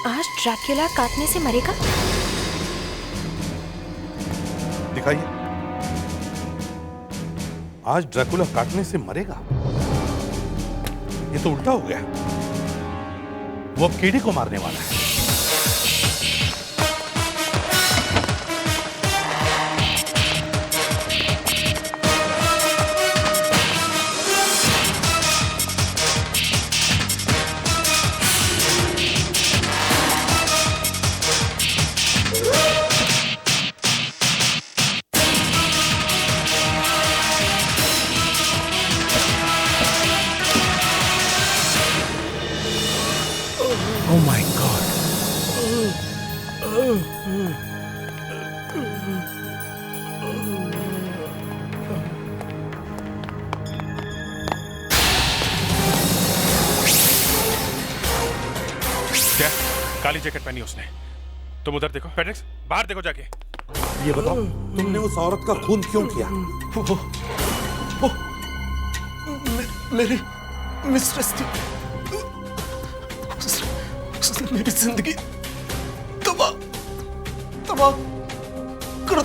आज ड्रैकुला काटने से मरेगा? दिखाइए। आज ड्रैकुला काटने से मरेगा? ये तो उल्टा हो गया। वो अब केडी को मारने वाला है। Oh my God. क्या? काली जैकेट पहनी उसने। तुम उधर देखो, फेडेक्स, बाहर देखो जाके। ये बताओ, तुमने उस औरत का खून क्यों किया? मेरी मिस्ट्रेस थी। उसने मेरी जिंदगी तबाह कर।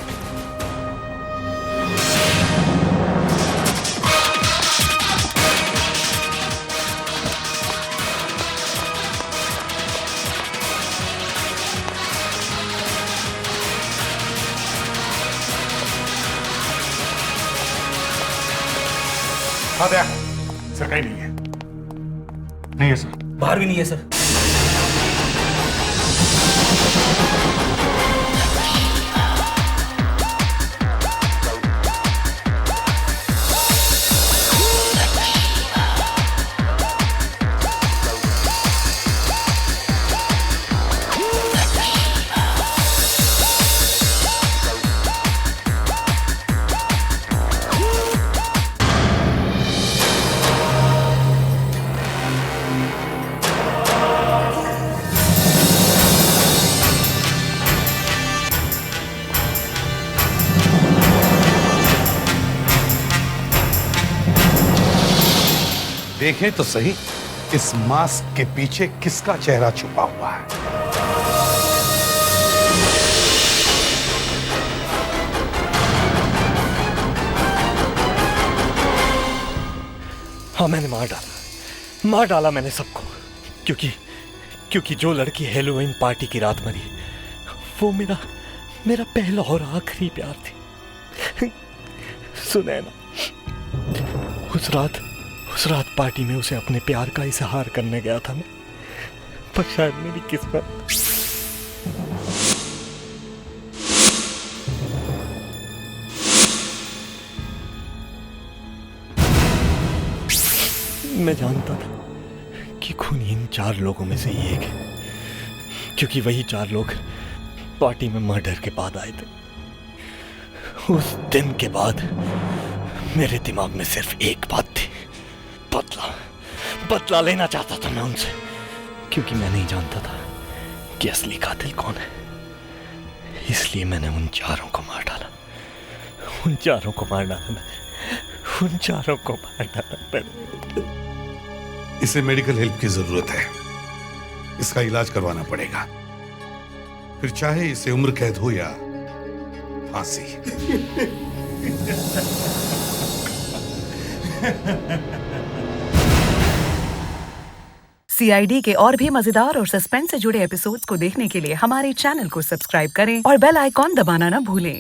हाँ दया, सर कहीं नहीं है। नहीं है सर। बाहर भी नहीं है सर। देखें तो सही, इस मास्क के पीछे किसका चेहरा छुपा हुआ है। हाँ, मैंने मार डाला मैंने सबको, क्योंकि जो लड़की हेलोवीन पार्टी की रात मरी, वो मेरा पहला और आखिरी प्यार थी। सुनैना, उस रात पार्टी में उसे अपने प्यार का इजहार करने गया था मैं, पर शायद मेरी किस्मत मैं जानता था कि खूनी इन 4 लोगों में से ही एक है, क्योंकि वही 4 लोग पार्टी में मर्डर के बाद आए थे। उस दिन के बाद मेरे दिमाग में सिर्फ एक बात थी, बदला लेना चाहता था मैं उनसे, क्योंकि मैं नहीं जानता था कि असली कातिल कौन है। इसलिए मैंने उन 4 को मार डाला, उन 4 को मार डाला मैंने। इसे मेडिकल हेल्प की जरूरत है, इसका इलाज करवाना पड़ेगा, फिर चाहे इसे उम्र कैद हो या फांसी। CID के और भी मजेदार और सस्पेंस से जुड़े एपिसोड्स को देखने के लिए हमारे चैनल को सब्सक्राइब करें और बेल आइकॉन दबाना ना भूलें।